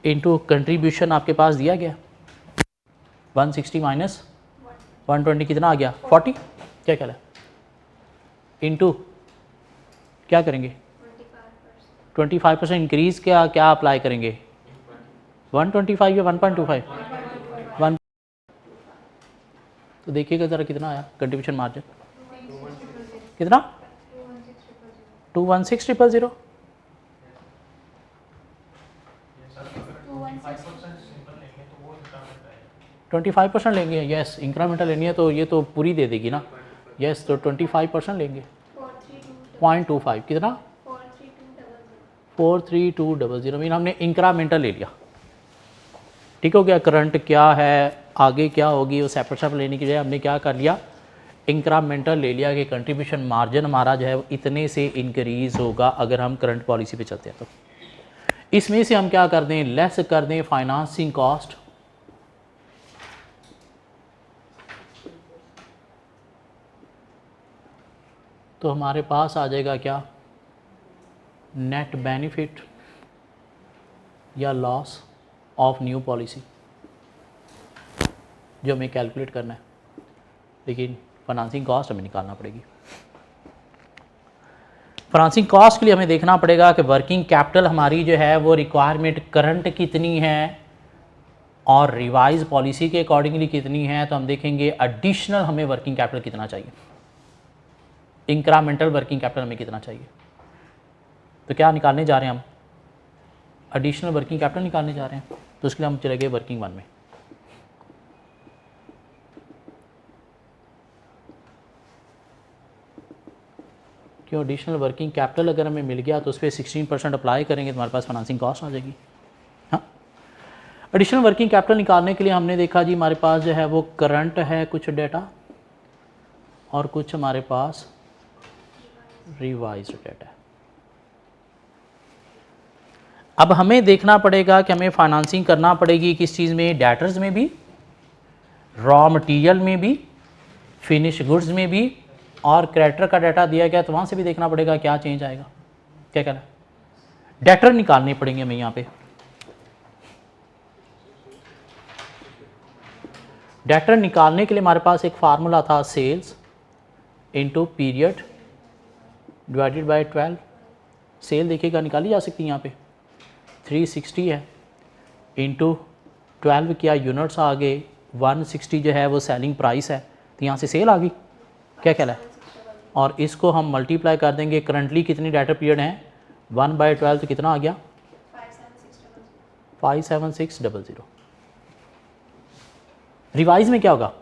इंटू कंट्रीब्यूशन आपके पास दिया गया 160 माइनस 120 कितना आ गया? 40। क्या कहला? इंटू क्या करेंगे? 25% इंक्रीज़ क्या अप्लाई करेंगे? 125 या 1.25? 1। तो देखिएगा ज़रा कितना आया कंट्रीब्यूशन मार्जिन? कितना? 216,000। 25% लेंगे। यस, इंक्रीमेंटल लेनी है तो ये तो पूरी दे देगी ना। यस, तो 25% लेंगे। 0.25 कितना? 43200। मीन हमने इंक्रीमेंटल ले लिया। ठीक हो गया? करंट क्या है, आगे क्या होगी, वो सेपरेट लेने की बजाय हमने क्या कर लिया? इंक्रीमेंटल ले लिया कि कंट्रीब्यूशन मार्जिन हमारा जो है इतने से इंक्रीज़ होगा अगर हम करंट पॉलिसी पे चलते हैं। तो इसमें से हम क्या कर दें, लेस कर दें फाइनेंसिंग कॉस्ट, तो हमारे पास आ जाएगा क्या, नेट बेनिफिट या लॉस ऑफ न्यू पॉलिसी, जो हमें कैलकुलेट करना है, लेकिन फाइनेंसिंग कॉस्ट हमें निकालना पड़ेगी। फाइनेंसिंग कॉस्ट के लिए हमें देखना पड़ेगा कि वर्किंग कैपिटल हमारी जो है वो रिक्वायरमेंट करंट कितनी है और रिवाइज पॉलिसी के अकॉर्डिंगली कितनी है। तो हम देखेंगे एडिशनल हमें वर्किंग कैपिटल कितना चाहिए, इंक्रीमेंटल वर्किंग कैपिटल हमें कितना चाहिए। तो क्या निकालने जा रहे हैं हम, एडिशनल वर्किंग कैपिटल निकालने जा रहे हैं। तो उसके लिए हम चले गए वर्किंग वन में। क्यों, एडिशनल वर्किंग कैपिटल अगर हमें मिल गया तो उस पर 16% अप्लाई करेंगे तो हमारे पास फाइनेंसिंग कॉस्ट आ जाएगी। हाँ, एडिशनल वर्किंग कैपिटल निकालने के लिए हमने देखा जी हमारे पास जो है वो करंट है कुछ डेटा और कुछ हमारे पास रिवाइज्ड डेटा है। अब हमें देखना पड़ेगा कि हमें फाइनेंसिंग करना पड़ेगी किस चीज़ में, डेटर्स में भी, रॉ मटेरियल में भी, फिनिश गुड्स में भी, और क्रेडिटर का डाटा दिया गया तो वहाँ से भी देखना पड़ेगा क्या चेंज आएगा। क्या कहना है, डेटर निकालने पड़ेंगे हमें यहाँ पे। डेटर निकालने के लिए हमारे पास एक फार्मूला था, sales into period divided by 12। Sale देखिएगा निकाली जा सकती है यहाँ पे, 360 है इंटू 12 किया, यूनिट्स आ गए, 160 जो है वो सेलिंग प्राइस है, तो यहाँ से सेल आ गई। क्या कहला है, और इसको हम मल्टीप्लाई कर देंगे, करंटली कितनी डेटा पीरियड हैं 1/12, तो कितना आ गया 57600। रिवाइज में क्या होगा,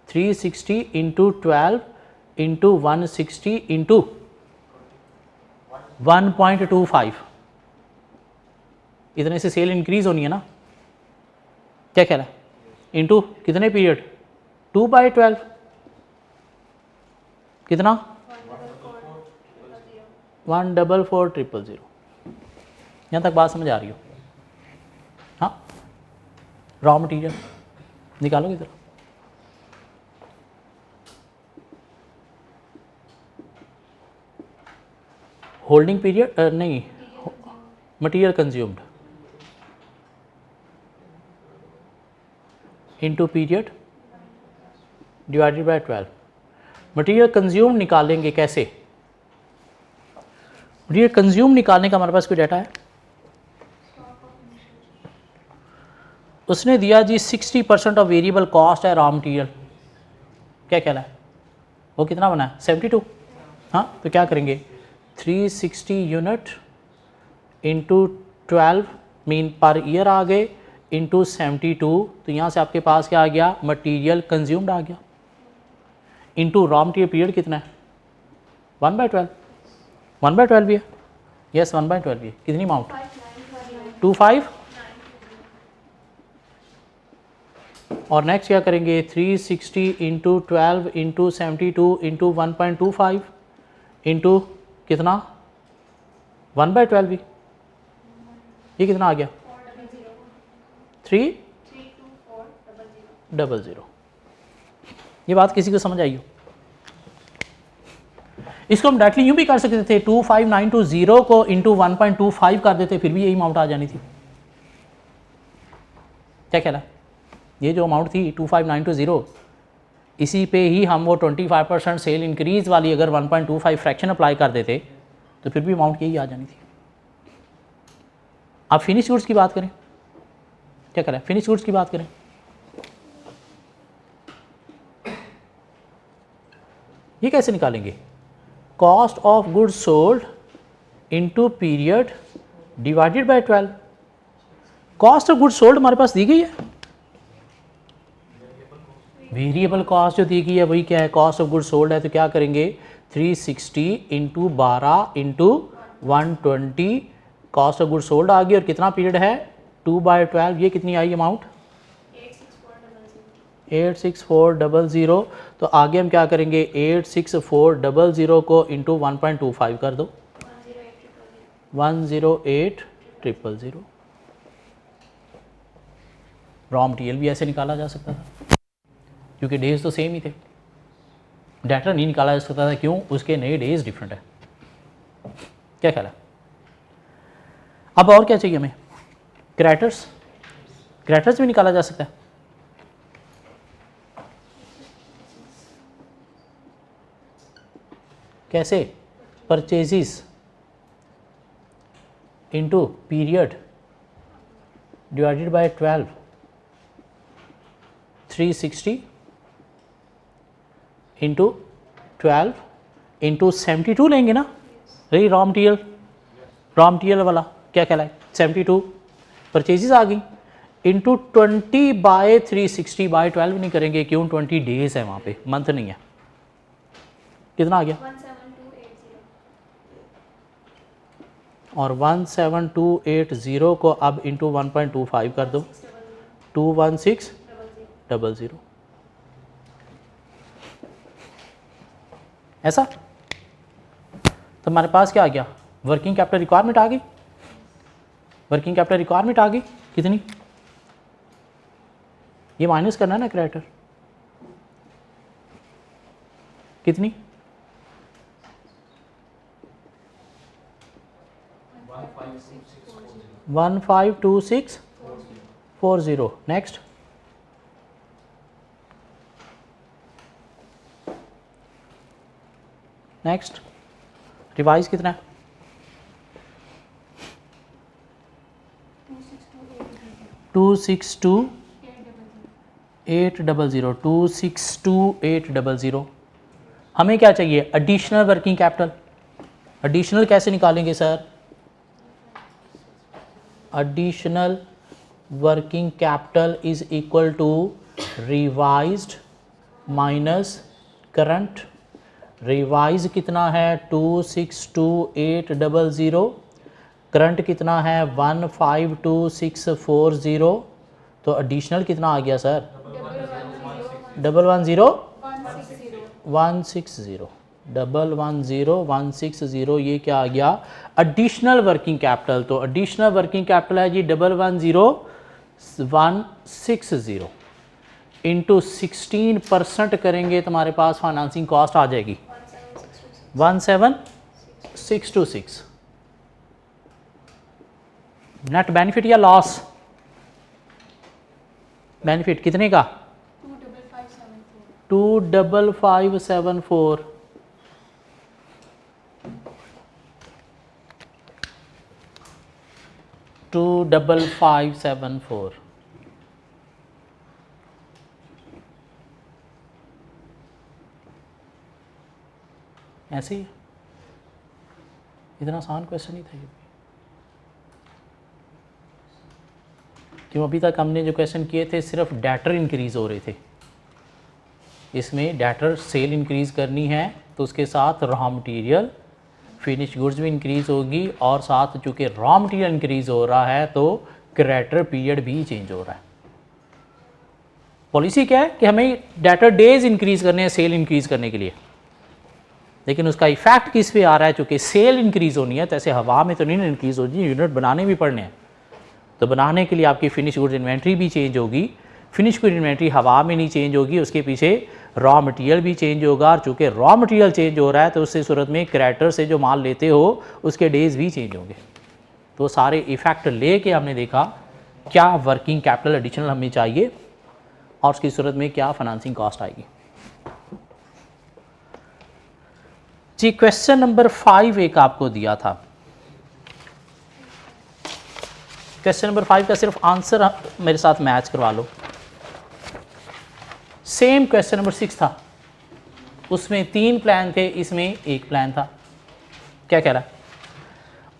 360 इंटू 12 इंटू 160 इंटू 1.25, इतने से सेल इंक्रीज होनी है ना। क्या कह रहा है, इंटू कितने पीरियड 2/12, कितना 144,000। यहाँ तक बात समझ आ रही हो। हाँ, रॉ मटेरियल निकालो इधर, होल्डिंग पीरियड नहीं, material consumed into period divided by 12। Material consume निकालेंगे कैसे, मटेरियल कंज्यूम निकालने का हमारे पास कोई डाटा है, उसने दिया जी 60% ऑफ वेरिएबल कॉस्ट है रॉ मटेरियल। क्या कहला है, वो कितना बना है 72। हाँ, तो क्या करेंगे 360 unit into 12 mean per year आ गए इंटू 72, तो यहाँ से आपके पास क्या आ गया, मटेरियल कंज्यूम्ड आ गया, इंटू रॉ मटेरियल पीरियड कितना है 1/12, 1/12 भी है, यस 1/12 भी है। कितनी अमाउंट 25, और नेक्स्ट क्या करेंगे 360 इंटू 12 इंटू 72 इंटू 1.25 इंटू कितना 1/12 भी, ये कितना आ गया 32400। ये बात किसी को समझ आई हो। इसको हम डायरेक्टली यूँ भी कर सकते थे, 25920 को इंटू 1.25 कर देते, फिर भी यही अमाउंट आ जानी थी। क्या कहना, ये जो अमाउंट थी 25920, इसी पे ही हम वो 25% सेल इंक्रीज वाली अगर 1.25 फ्रैक्शन अप्लाई कर देते तो फिर भी अमाउंट यही आ जानी थी। अब फिनिश गुड्स की बात करें, क्या करें, फिनिश गुड्स की बात करें, ये कैसे निकालेंगे, cost of goods sold into period divided by 12। Cost of goods sold हमारे पास दी गई है, वेरिएबल कॉस्ट जो दी गई है वही क्या है, कॉस्ट ऑफ गुड्स सोल्ड है। तो क्या करेंगे 360 into 12 into 120, cost of goods sold आ गई, और कितना पीरियड है 2/12, ये कितनी आई अमाउंट 86400। तो आगे हम क्या करेंगे 86400 को इंटू 1.25 कर दो, 108 000। रॉ मटेरियल भी ऐसे निकाला जा सकता था क्योंकि डेज तो सेम ही थे। डेटर नहीं निकाला जा सकता था, क्यों? उसके नए डेज डिफरेंट है। क्या ख्याल है? अब और क्या चाहिए हमें? क्रेडिटर्स, क्रेडिटर्स भी निकाला जा सकता है। कैसे? Purchases into period divided by 12, 360 into 12 into 72 लेंगे ना, रही रॉ मटीरियल वाला क्या कहलाए 72। परचेजेस आ गई इंटू 20/360/12 नहीं करेंगे, क्यों? 20 डेज है वहाँ पे, मंथ नहीं है। कितना आ गया? 17280। और 17280 को अब इंटू 1.25 कर दो, 21600। ऐसा तो हमारे पास क्या आ गया? वर्किंग कैपिटल रिक्वायरमेंट आ गई। वर्किंग कैपिटल रिक्वायरमेंट आ गई कितनी? ये माइनस करना है ना क्रेडिटर, कितनी? 152640। नेक्स्ट, नेक्स्ट रिवाइज कितना है? 262,800। 262,800। हमें क्या चाहिए? Additional working capital. एडिशनल कैसे निकालेंगे sir? Additional working capital is equal to revised minus current. Revise कितना है? 262,800। करंट कितना है? 152640। तो एडिशनल कितना आ गया सर? 110,160। 110,160। ये क्या आ गया? Additional working capital. तो एडिशनल वर्किंग कैपिटल है जी 110,160 इंटू 16% करेंगे तो हमारे पास फाइनेंसिंग कॉस्ट आ जाएगी 17626। नेट बेनिफिट या लॉस? बेनिफिट कितने का? 25574। 25574। ऐसे ही, इतना आसान क्वेश्चन नहीं था ये। क्यों? अभी तक हमने जो क्वेश्चन किए थे सिर्फ डेटर इंक्रीज हो रहे थे। इसमें डेटर सेल इंक्रीज करनी है तो उसके साथ रॉ मटेरियल फिनिश गुड्स भी इंक्रीज होगी, और साथ चूँकि रॉ मटेरियल इंक्रीज हो रहा है तो क्रेडिटर पीरियड भी चेंज हो रहा है। पॉलिसी क्या है कि हमें डेटर डेज इंक्रीज करने हैं सेल इंक्रीज करने के लिए, लेकिन उसका इफेक्ट किस पे आ रहा है? चूँकि सेल इंक्रीज होनी है तो ऐसे हवा में तो नहीं इंक्रीज होगी, यूनिट बनाने भी पड़ने हैं। तो बनाने के लिए आपकी फिनिश गुड्स इन्वेंट्री भी चेंज होगी। फिनिश गुड इन्वेंट्री हवा में नहीं चेंज होगी, उसके पीछे रॉ मटेरियल भी चेंज होगा, और चूँकि रॉ मटेरियल चेंज हो रहा है तो उससे सूरत में क्रेडिटर से जो माल लेते हो उसके डेज भी चेंज होंगे। तो सारे इफेक्ट ले के हमने देखा क्या वर्किंग कैपिटल एडिशनल हमें चाहिए और उसकी सूरत में क्या फाइनेंसिंग कॉस्ट आएगी। जी क्वेश्चन नंबर 5 एक आपको दिया था। क्वेश्चन नंबर 5 का सिर्फ आंसर मेरे साथ मैच करवा लो। सेम क्वेश्चन नंबर 6 था, उसमें 3 प्लान थे, इसमें 1 प्लान था। क्या कह रहा है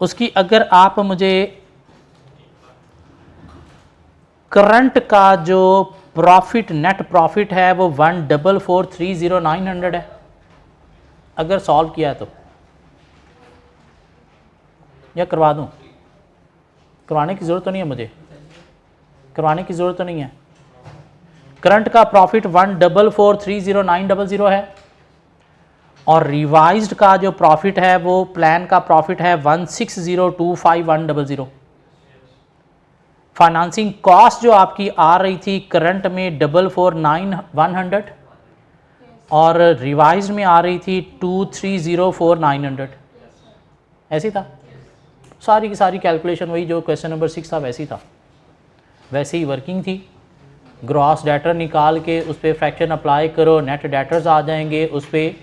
उसकी? अगर आप मुझे करंट का जो प्रॉफिट नेट प्रॉफिट है वो 1,44,309 है, अगर सॉल्व किया है तो, या करवा दूं? करवाने की ज़रूरत तो नहीं है, मुझे करवाने की ज़रूरत तो नहीं है। करंट का प्रॉफिट 1,44,309 है और रिवाइज्ड का जो प्रॉफिट है वो प्लान का प्रॉफिट है 1,60,25100। फाइनेंसिंग कॉस्ट जो आपकी आ रही थी करंट में 449,100 और रिवाइज में आ रही थी 230,4,900, ऐसे था। सारी की सारी कैलकुलेशन वही जो क्वेश्चन नंबर 6 था वैसे ही था, वैसे ही वर्किंग थी। ग्रॉस डेटर निकाल के उस पर फ्रैक्शन अप्लाई करो, नेट डेटर्स आ जाएंगे, उस पर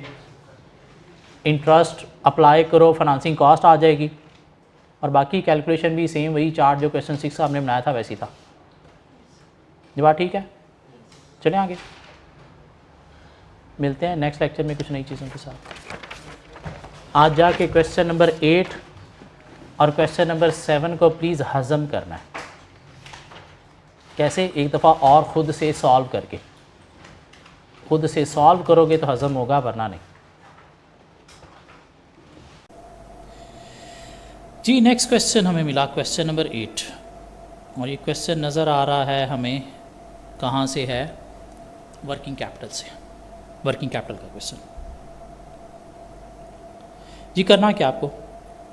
इंटरेस्ट अप्लाई करो, फाइनेंसिंग कॉस्ट आ जाएगी, और बाकी कैलकुलेशन भी सेम वही चार्ट जो क्वेश्चन 6 आपने बनाया था वैसे ही था। ये बात ठीक है? चलें आगे, मिलते हैं नेक्स्ट लेक्चर में कुछ नई चीज़ों के साथ। आज जाके क्वेश्चन नंबर 8 और क्वेश्चन नंबर 7 को प्लीज़ हज़म करना है। कैसे? एक दफ़ा और ख़ुद से सॉल्व करके, खुद से सॉल्व करोगे तो हज़म होगा, वरना नहीं। जी नेक्स्ट क्वेश्चन हमें मिला क्वेश्चन नंबर 8, और ये क्वेश्चन नज़र आ रहा है हमें कहाँ से है? वर्किंग कैपिटल से, वर्किंग कैपिटल का क्वेश्चन। जी करना क्या आपको?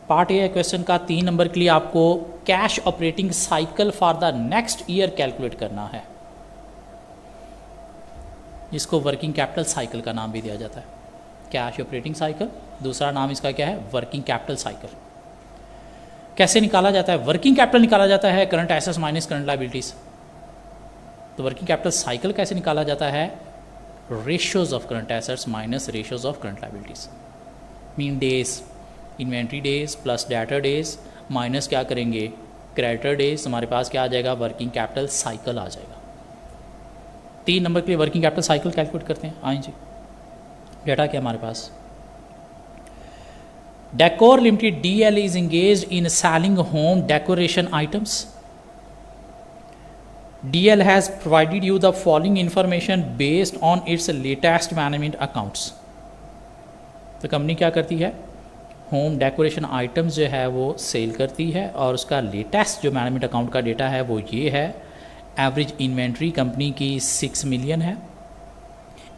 पार्ट ए है क्वेश्चन का 3 नंबर के लिए आपको cash operating cycle for the next year calculate करना है, जिसको वर्किंग कैपिटल साइकिल का नाम भी दिया जाता है। कैश ऑपरेटिंग साइकिल, दूसरा नाम इसका क्या है? Working capital cycle. कैसे निकाला जाता है? वर्किंग कैपिटल निकाला जाता है current assets minus current liabilities. तो वर्किंग कैपिटल साइकिल कैसे निकाला जाता है? Ratios of current assets minus ratios of current liabilities. Mean days, inventory days plus debtor days minus क्या करेंगे? Creditor days. हमारे पास क्या आ जाएगा? वर्किंग कैपिटल साइकिल आ जाएगा। 3 नंबर के लिए वर्किंग कैपिटल साइकिल कैलकुलेट करते हैं। आए जी, डेटा क्या हमारे पास? Decor Limited DL is engaged in selling home decoration items. DL has provided you the following information based on its latest management accounts. तो company क्या करती है? होम डेकोरेशन आइटम्स जो है वो सेल करती है, और उसका लेटेस्ट जो मैनेजमेंट अकाउंट का डेटा है वो ये है। एवरेज इन्वेंट्री कंपनी की 6 मिलियन है,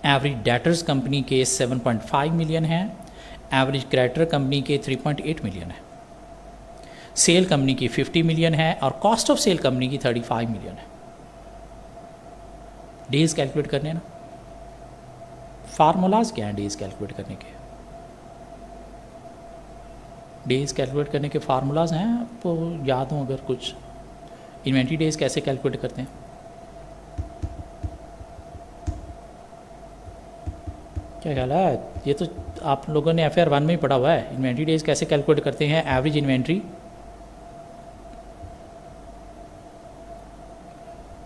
एवरेज डेटर्स कंपनी के 7.5 मिलियन है, एवरेज क्रेडिटर कंपनी के 3.8 मिलियन है, सेल कंपनी की 50 मिलियन है, और कॉस्ट ऑफ सेल कंपनी की 35 मिलियन है। डेज कैलकुलेट करने हैं ना, फार्मूलाज क्या हैं डेज कैलकुलेट करने के? डेज कैलकुलेट करने के फार्मूलाज हैं आपको याद हो अगर कुछ? इन्वेंट्री डेज कैसे कैलकुलेट करते हैं? क्या ख्याल है? ये तो आप लोगों ने FR 1 में ही पढ़ा हुआ है। इन्वेंट्री डेज कैसे कैलकुलेट करते हैं? Average inventory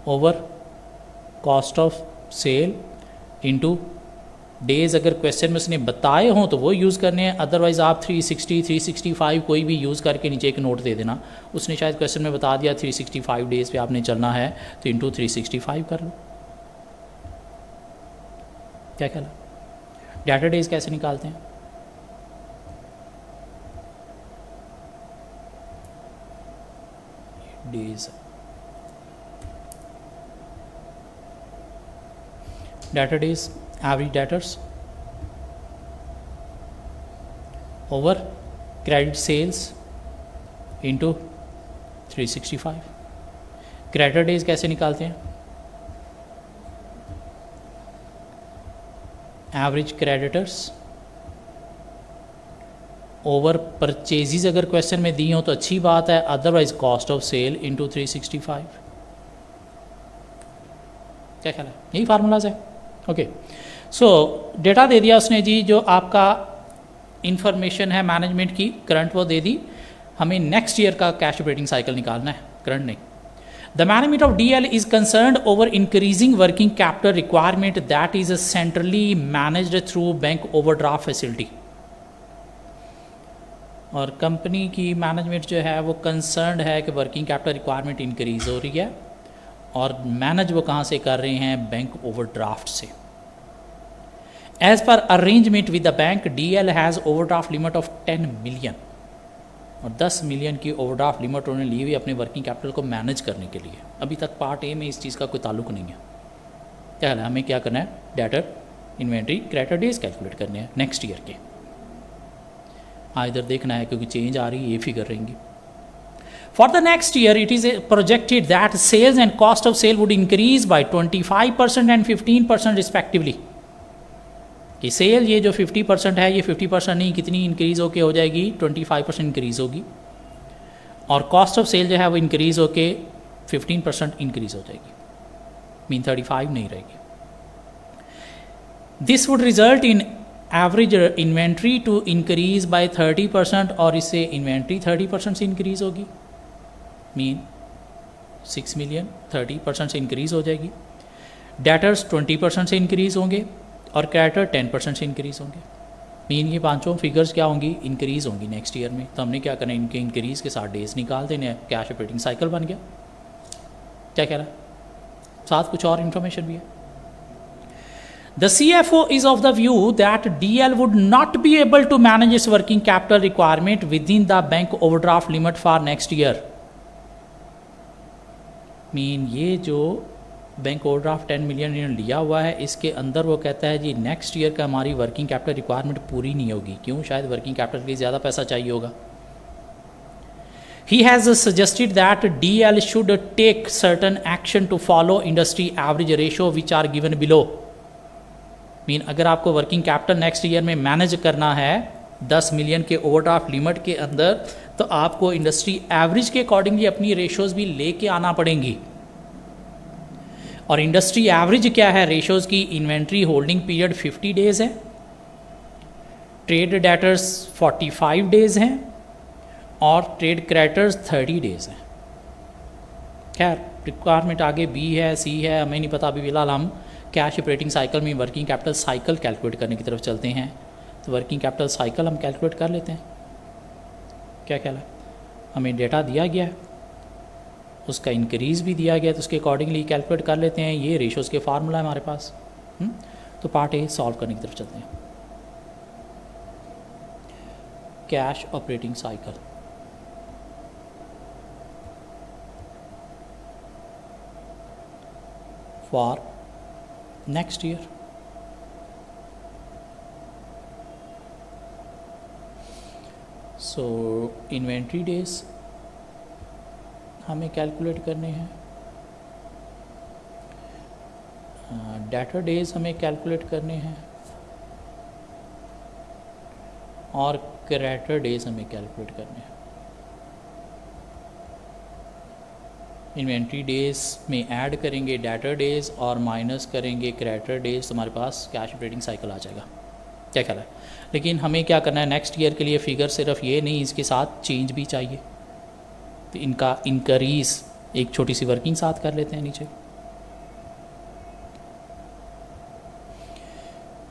over cost of sale into days. अगर क्वेश्चन में उसने बताए हों तो वो यूज़ करने हैं, अदरवाइज़ आप 360, 365 कोई भी यूज़ करके नीचे एक नोट दे देना। उसने शायद क्वेश्चन में बता दिया 365 डेज़ पे आपने चलना है, तो इंटू 365 कर लो। क्या ख्याल है? डेटर डेज कैसे निकालते हैं? Days, debtor days average debtors over credit sales into 365। Creditor days कैसे निकालते हैं? Average creditors over purchases. अगर क्वेश्चन में दी हो तो अच्छी बात है, otherwise cost of sale into 365। क्या ख्याल है? यही फार्मूलाज है। ओके, सो डेटा दे दिया उसने जी, जो आपका इंफॉर्मेशन है मैनेजमेंट की करंट वो दे दी। हमें नेक्स्ट ईयर का कैश ऑपरेटिंग साइकिल निकालना है, करंट नहीं। The management of DL is concerned over increasing working capital requirement that is centrally managed through bank overdraft facility. और कंपनी की मैनेजमेंट जो है वो कंसर्न्ड है कि वर्किंग कैपिटल रिक्वायरमेंट इंक्रीज़ हो रही है, और मैनेज वो कहाँ से कर रहे हैं? बैंक ओवरड्राफ्ट से। As per arrangement with the bank, DL has overdraft limit of 10 million, और 10 मिलियन की ओवरड्राफ्ट लिमिट उन्होंने ली हुई अपने वर्किंग कैपिटल को मैनेज करने के लिए। अभी तक पार्ट ए में इस चीज़ का कोई ताल्लुक नहीं है। क्या है? हमें क्या करना है? Debtor, inventory, creditor days calculate करने हैं नेक्स्ट ईयर के। इधर देखना है क्योंकि चेंज आ रही है, ये फिगर रहेंगी। For the next year, it is projected that sales and cost of sale would increase by 25% and 15% respectively. कि सेल ये जो 50% है, ये 50% नहीं, कितनी इंक्रीज़ होके हो जाएगी, 25% इंक्रीज़ होगी, और कॉस्ट ऑफ सेल जो है वो इंक्रीज़ होके 15% इंक्रीज़ हो जाएगी, मीन 35 नहीं रहेगी. This would result in average inventory to increase by 30%, और इससे इन्वेंट्री 30% से इंक्रीज़ होगी, मीन 6 मिलियन 30% से इंक्रीज़ हो जाएगी. डेटर्स 20% से इंक्रीज़ होंगे और क्रेडिटर 10% से इंक्रीज़ होंगे. मीन ये पांचों फिगर्स क्या होंगी, इंक्रीज़ होंगी नेक्स्ट ईयर में. तो हमने क्या करना है, इनके इंक्रीज़ के साथ डेज निकाल देने हैं. कैश ऑपरेटिंग साइकिल बन गया. क्या कह रहा है, साथ कुछ और इन्फॉर्मेशन भी है. The CFO is of the view that DL would not be able to manage its working capital requirement within the bank overdraft limit for next year. Mean ये जो बैंक ओवरड्राफ्ट 10 मिलियन लिया हुआ है, इसके अंदर वो कहता है जी नेक्स्ट ईयर का हमारी वर्किंग कैपिटल रिक्वायरमेंट पूरी नहीं होगी. क्यों? शायद वर्किंग कैपिटल के लिए ज़्यादा पैसा चाहिए होगा. He has suggested that DL should take certain action to follow industry average ratio which are given below. Mean अगर आपको वर्किंग कैपिटल नेक्स्ट ईयर में मैनेज करना है 10 मिलियन के ओवरड्राफ्ट लिमिट के अंदर, तो आपको इंडस्ट्री एवरेज के अकॉर्डिंगली अपनी रेशोज़ भी लेके आना पड़ेंगी. और इंडस्ट्री एवरेज क्या है रेशोज़ की? इन्वेंट्री होल्डिंग पीरियड 50 डेज़ है, ट्रेड डेटर्स 45 डेज़ हैं, और ट्रेड क्रेडिटर्स 30 डेज़ हैं. खैर रिक्वायरमेंट आगे बी है, सी है, हमें नहीं पता. अभी फिलहाल हम कैश ऑपरेटिंग साइकिल में वर्किंग कैपिटल साइकिल कैलकुलेट करने की तरफ चलते हैं. तो वर्किंग कैपिटल साइकिल हम कैलकुलेट कर लेते हैं. क्या ख्याल है? हमें डेटा दिया गया है, उसका इंक्रीज़ भी दिया गया है, तो उसके अकॉर्डिंगली कैलकुलेट कर लेते हैं. ये रेशोज़ के फार्मूला है हमारे पास. तो पार्ट ए सॉल्व करने की तरफ चलते हैं. Cash operating cycle. For next year. So inventory days हमें कैलकुलेट करने हैं, डेटर डेज हमें कैलकुलेट करने हैं, और क्रेडिटर डेज हमें कैलकुलेट करने हैं. इन्वेंट्री डेज में ऐड करेंगे डेटर डेज और माइनस करेंगे क्रेडिटर डेज, तो हमारे पास कैश ऑपरेटिंग साइकिल आ जाएगा. क्या ख्याल है? लेकिन हमें क्या करना है नेक्स्ट ईयर के लिए, फिगर सिर्फ ये नहीं, इसके साथ चेंज भी चाहिए. तो इनका इंक्रीज़ एक छोटी सी वर्किंग साथ कर लेते हैं नीचे.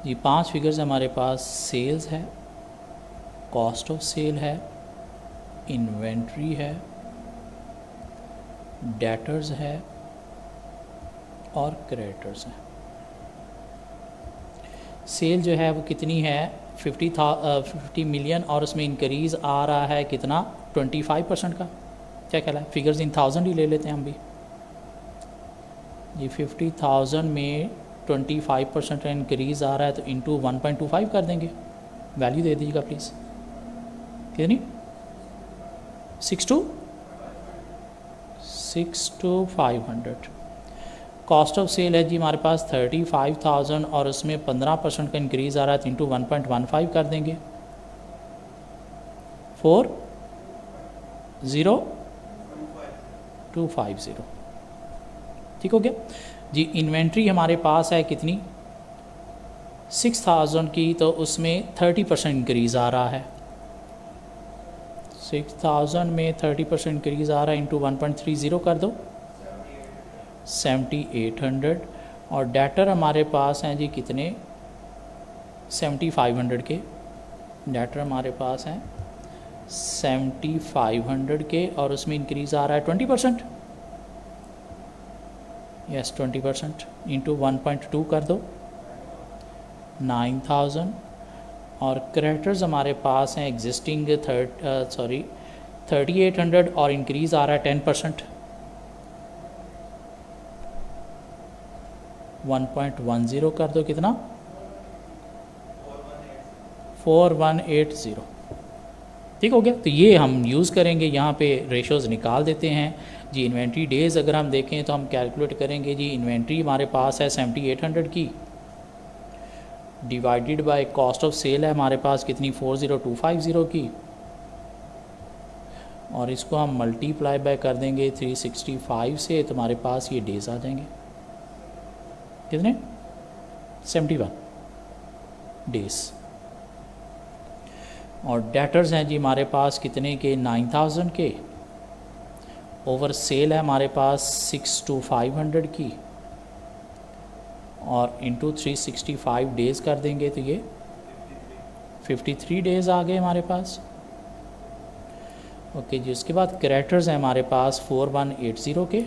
ये 5 फिगर्स हमारे पास. सेल्स है, कॉस्ट ऑफ सेल है, इन्वेंट्री है, डेटर्स है, और क्रेडिटर्स है. सेल जो है वो कितनी है, 50 मिलियन, और उसमें इंक्रीज़ आ रहा है कितना, 25% का. क्या ख्याल है? फिगर्स इन 1000 ही ले लेते हैं हम भी. ये 50,000 में 25% का इंक्रीज़ आ रहा है, तो इंटू 1.25 कर देंगे. वैल्यू दे दीजिएगा प्लीज़. कितनी? 6 to 500. कॉस्ट ऑफ सेल है जी हमारे पास 35,000, और उसमें 15% का इंक्रीज़ आ रहा है, तो इंटू 1.15 कर देंगे. 40250. ठीक हो गया जी. इन्वेंट्री हमारे पास है कितनी, 6000 की, तो उसमें 30% इंक्रीज़ आ रहा है. 6000 में 30% इंक्रीज़ आ रहा है, इंटू 1.30 कर दो, 7800. और डेटर हमारे पास हैं जी कितने, 7500 के. डेटर हमारे पास हैं 7500 के, और उसमें इंक्रीज़ आ रहा है 20%. यस 20%, इंटू 1.2 कर दो, 9000. और क्रेडिटर्स हमारे पास हैं एग्जिस्टिंग 3800, और इंक्रीज़ आ रहा है 10%, 1.10 कर दो, कितना, 4180. ठीक हो गया। तो ये हम यूज़ करेंगे, यहाँ पे रेशोज़ निकाल देते हैं जी। इन्वेंट्री डेज़ अगर हम देखें तो हम कैलकुलेट करेंगे जी, इन्वेंट्री हमारे पास है 7800 की, divided by cost of sale है हमारे पास कितनी 40250 की, और इसको हम मल्टीप्लाई बाय कर देंगे 365 से, तो हमारे पास ये डेज़ आ जाएंगे कितने 71 डेज़। और डेटर्स हैं जी हमारे पास कितने के 9000 के, ओवर सेल है हमारे पास 62500 की, और इंटू 365 डेज़ कर देंगे तो ये 53 डेज़ आ गए हमारे पास। ओके जी। उसके बाद क्रेडिटर्स हैं हमारे पास 4180 के,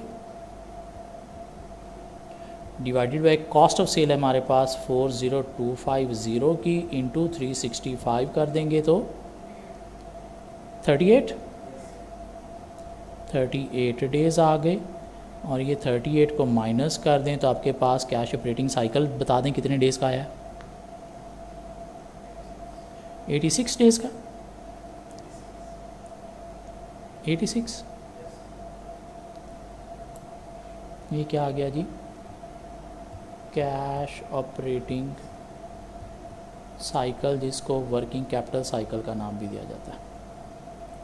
divided by cost of sale है हमारे पास 40250 की, इंटू 365 कर देंगे तो 38 डेज़ आ गए। और ये 38 को माइनस कर दें तो आपके पास कैश ऑपरेटिंग साइकिल बता दें कितने डेज़ का आया, 86 डेज़ का। 86 ये क्या आ गया जी, कैश ऑपरेटिंग साइकिल, जिसको वर्किंग कैपिटल साइकिल का नाम भी दिया जाता है।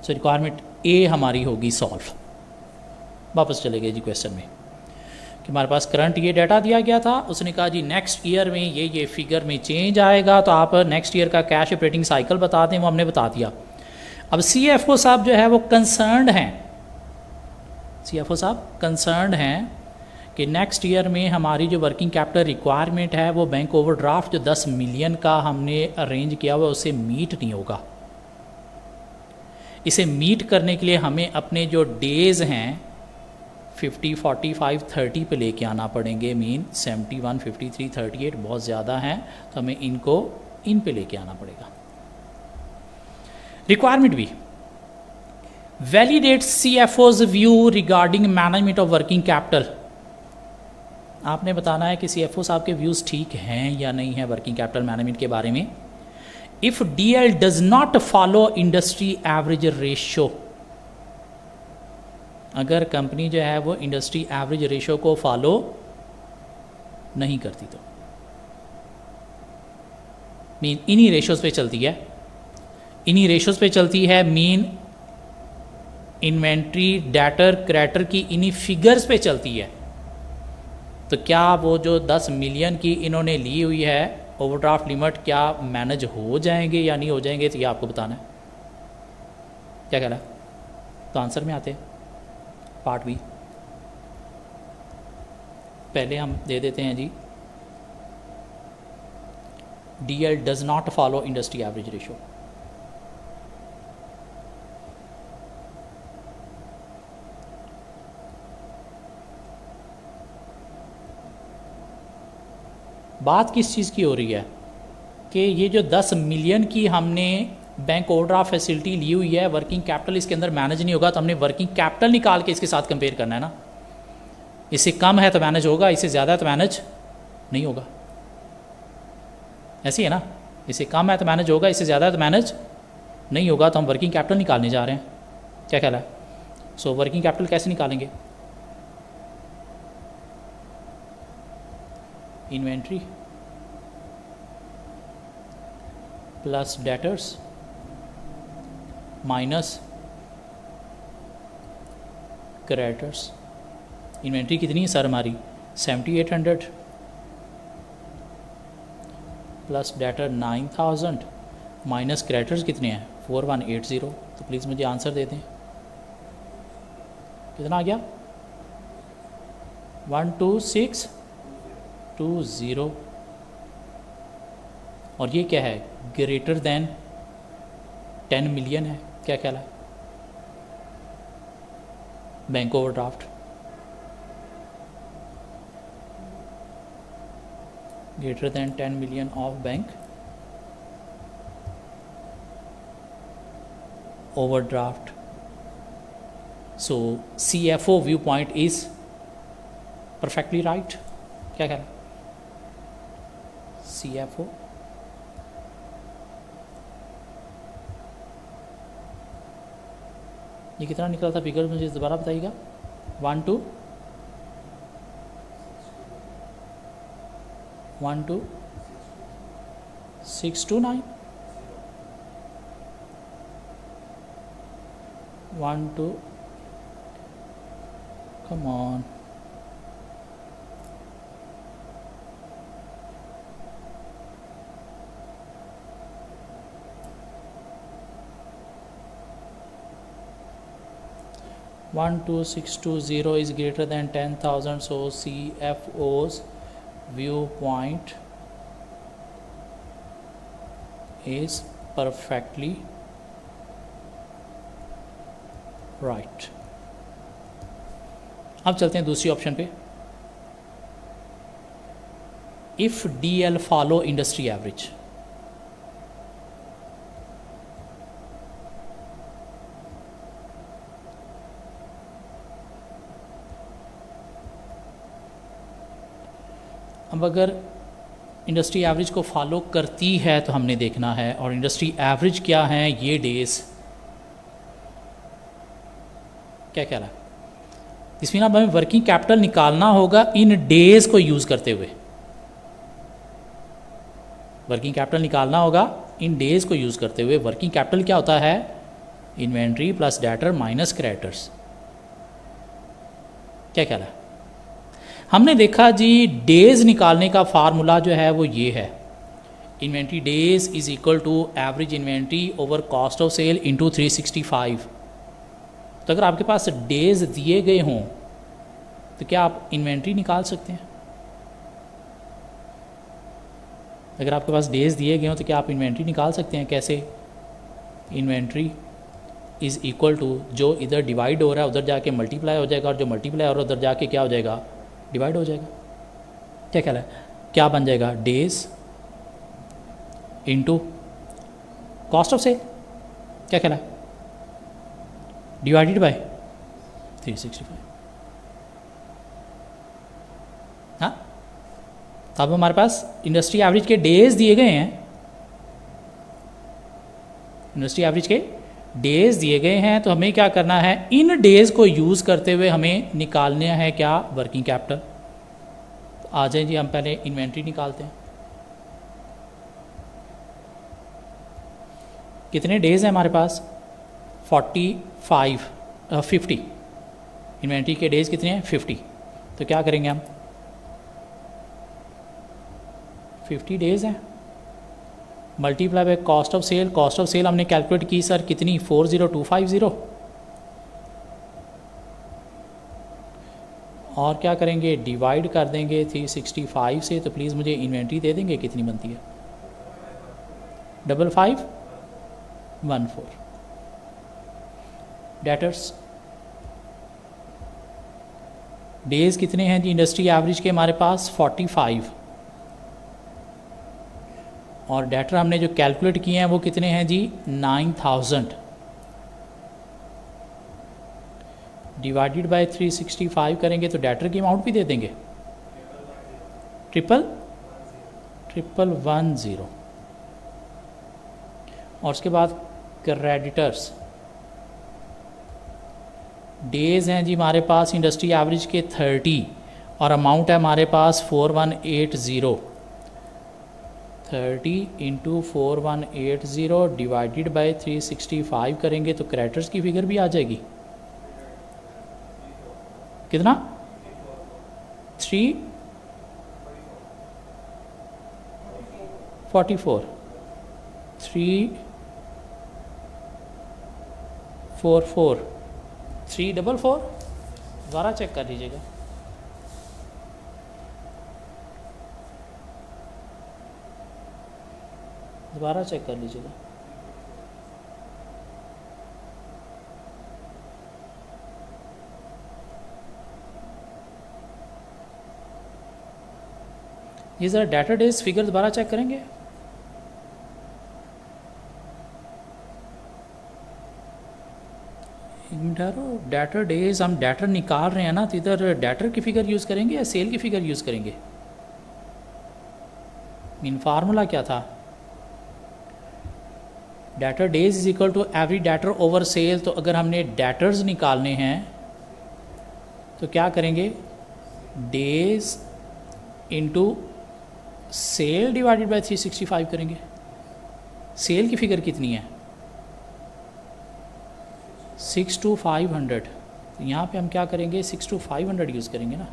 सो रिक्वायरमेंट ए हमारी होगी सॉल्व। वापस चले गए जी क्वेश्चन में कि हमारे पास करंट ये डाटा दिया गया था, उसने कहा जी नेक्स्ट ईयर में ये फिगर में चेंज आएगा, तो आप नेक्स्ट ईयर का कैश ऑपरेटिंग साइकिल बता दें, वो हमने बता दिया। अब CFO साहब जो है वो कंसर्न्ड हैं, CFO साहब कंसर्न्ड हैं कि नेक्स्ट ईयर में हमारी जो वर्किंग कैपिटल रिक्वायरमेंट है वो बैंक ओवरड्राफ्ट जो 10 मिलियन का हमने अरेंज किया हुआ उससे मीट नहीं होगा। इसे मीट करने के लिए हमें अपने जो डेज़ हैं 50, 45, 30 पे लेके आना पड़ेंगे। मीन 71, 53, 38 बहुत ज़्यादा हैं, तो हमें इनको इन पे लेके आना पड़ेगा। रिक्वायरमेंट भी validate CFO's view regarding management of working capital. आपने बताना है कि CFO साहब के व्यूज़ ठीक हैं या नहीं है वर्किंग कैपिटल मैनेजमेंट के बारे में। If DL does not follow industry average ratio, अगर कंपनी जो है वो इंडस्ट्री एवरेज रेशो को फॉलो नहीं करती तो मीन इन्हीं रेशोज़ पे चलती है, इन्हीं रेशोज़ पे चलती है। मीन इन्वेंट्री, डेटर, क्रेडिटर की इन्हीं फिगर्स पे चलती है। तो क्या वो जो 10 मिलियन की इन्होंने ली हुई है ओवरड्राफ्ट लिमिट, क्या मैनेज हो जाएंगे या नहीं हो जाएंगे, तो ये आपको बताना है। क्या कह रहा है, तो आंसर में आते हैं पार्ट बी। पहले हम दे देते हैं जी, DL does not follow industry average ratio. बात किस चीज़ की हो रही है कि ये जो 10 मिलियन की हमने बैंक ओवरड्राफ्ट फैसिलिटी ली हुई है, वर्किंग कैपिटल इसके अंदर मैनेज नहीं होगा, तो हमने वर्किंग कैपिटल निकाल के इसके साथ कंपेयर करना है ना। इससे कम है तो मैनेज होगा, इससे ज़्यादा है तो मैनेज नहीं होगा। ऐसी है ना, इससे कम है तो मैनेज होगा, इससे ज़्यादा है तो मैनेज नहीं होगा। तो हम वर्किंग कैपिटल निकालने जा रहे हैं। क्या कहला है? सो वर्किंग कैपिटल कैसे निकालेंगे? Inventory plus debtors minus creditors. Inventory कितनी है सर हमारी 7800 प्लस डेटर 9000 माइनस क्रेडिटर्स कितने हैं 4180। तो प्लीज़ मुझे आंसर दे दें, कितना आ गया 12620। और ये क्या है ग्रेटर देन 10 मिलियन है। क्या कहला है? Bank overdraft greater than 10 million of bank overdraft. So CFO viewpoint is perfectly right. क्या कहना? CFO ये कितना निकला था फिगर, मुझे दोबारा बताइएगा। 1 2 1 2 6 2 9 1 2 come on 12620 is greater than 10,000, so CFO's viewpoint is perfectly right. अब चलते हैं दूसरी ऑप्शन पे। If DL follow industry average, अब अगर इंडस्ट्री एवरेज को फॉलो करती है तो हमने देखना है, और इंडस्ट्री एवरेज क्या है, ये डेज क्या कह रहा है, इसमें अब हमें वर्किंग कैपिटल निकालना होगा इन डेज को यूज़ करते हुए। वर्किंग कैपिटल निकालना होगा इन डेज को यूज़ करते हुए। वर्किंग कैपिटल क्या होता है, inventory plus debtor minus creditors. क्या कह रहा है, हमने देखा जी डेज निकालने का फार्मूला जो है वो ये है, inventory days is equal to average inventory over cost of sale into 365। तो अगर आपके पास डेज दिए गए हों तो क्या आप इन्वेंट्री निकाल सकते हैं? अगर आपके पास डेज दिए गए हों तो क्या आप इन्वेंट्री निकाल सकते हैं? कैसे? इन्वेंट्री इज़ इक्वल टू, जो इधर डिवाइड हो रहा है उधर जाके मल्टीप्लाई हो जाएगा, और जो मल्टीप्लाई हो रहा है उधर जाके क्या हो जाएगा, डिवाइड हो जाएगा। क्या कह रहा है, क्या बन जाएगा, days into cost of sale, क्या कह रहा है, डिवाइडेड बाय 365। हाँ, अब हमारे पास इंडस्ट्री एवरेज के डेज दिए गए हैं, इंडस्ट्री एवरेज के डेज दिए गए हैं, तो हमें क्या करना है, इन डेज को यूज़ करते हुए हमें निकालना है क्या, वर्किंग कैपिटल। तो आ जाए जी, हम पहले इन्वेंट्री निकालते हैं। कितने डेज हैं हमारे पास, 50। इन्वेंट्री के डेज कितने हैं, 50। तो क्या करेंगे हम, 50 डेज हैं multiply by cost of sale. Cost of sale हमने कैलकुलेट की सर कितनी, 40250। और क्या करेंगे, डिवाइड कर देंगे 365 से। तो प्लीज़ मुझे इन्वेंट्री दे देंगे कितनी बनती है, 5514। डेटर्स डेज कितने हैं जी इंडस्ट्री एवरेज के, हमारे पास 45, और डेटर हमने जो कैलकुलेट किए हैं वो कितने हैं जी, 9000 डिवाइडेड बाय 365 करेंगे तो डेटर की अमाउंट भी दे देंगे, 1110। और उसके बाद क्रेडिटर्स डेज हैं जी हमारे पास इंडस्ट्री एवरेज के 30, और अमाउंट है हमारे पास 4180। 30 इंटू 4180 डिवाइडेड बाई 365 करेंगे तो क्रेडिटर्स की फिगर भी आ जाएगी, कितना, 344 344 दोबारा चेक कर लीजिएगा। दोबारा चेक कर लीजिएगा। ये ज़रा डाटा डेज फिगर दोबारा चेक करेंगे। डाटा डेज हम डाटा निकाल रहे हैं ना, तो इधर डाटा की फिगर यूज़ करेंगे या सेल की फिगर यूज़ करेंगे? मीन फार्मूला क्या था, debtor days is equal to every debtor over sale. तो अगर हमने डेटर्स निकालने हैं तो क्या करेंगे, days into sale divided by 365 करेंगे। सेल की फिगर कितनी है, 6 to 500। तो यहाँ पे हम क्या करेंगे, 6 to 500 यूज़ करेंगे ना।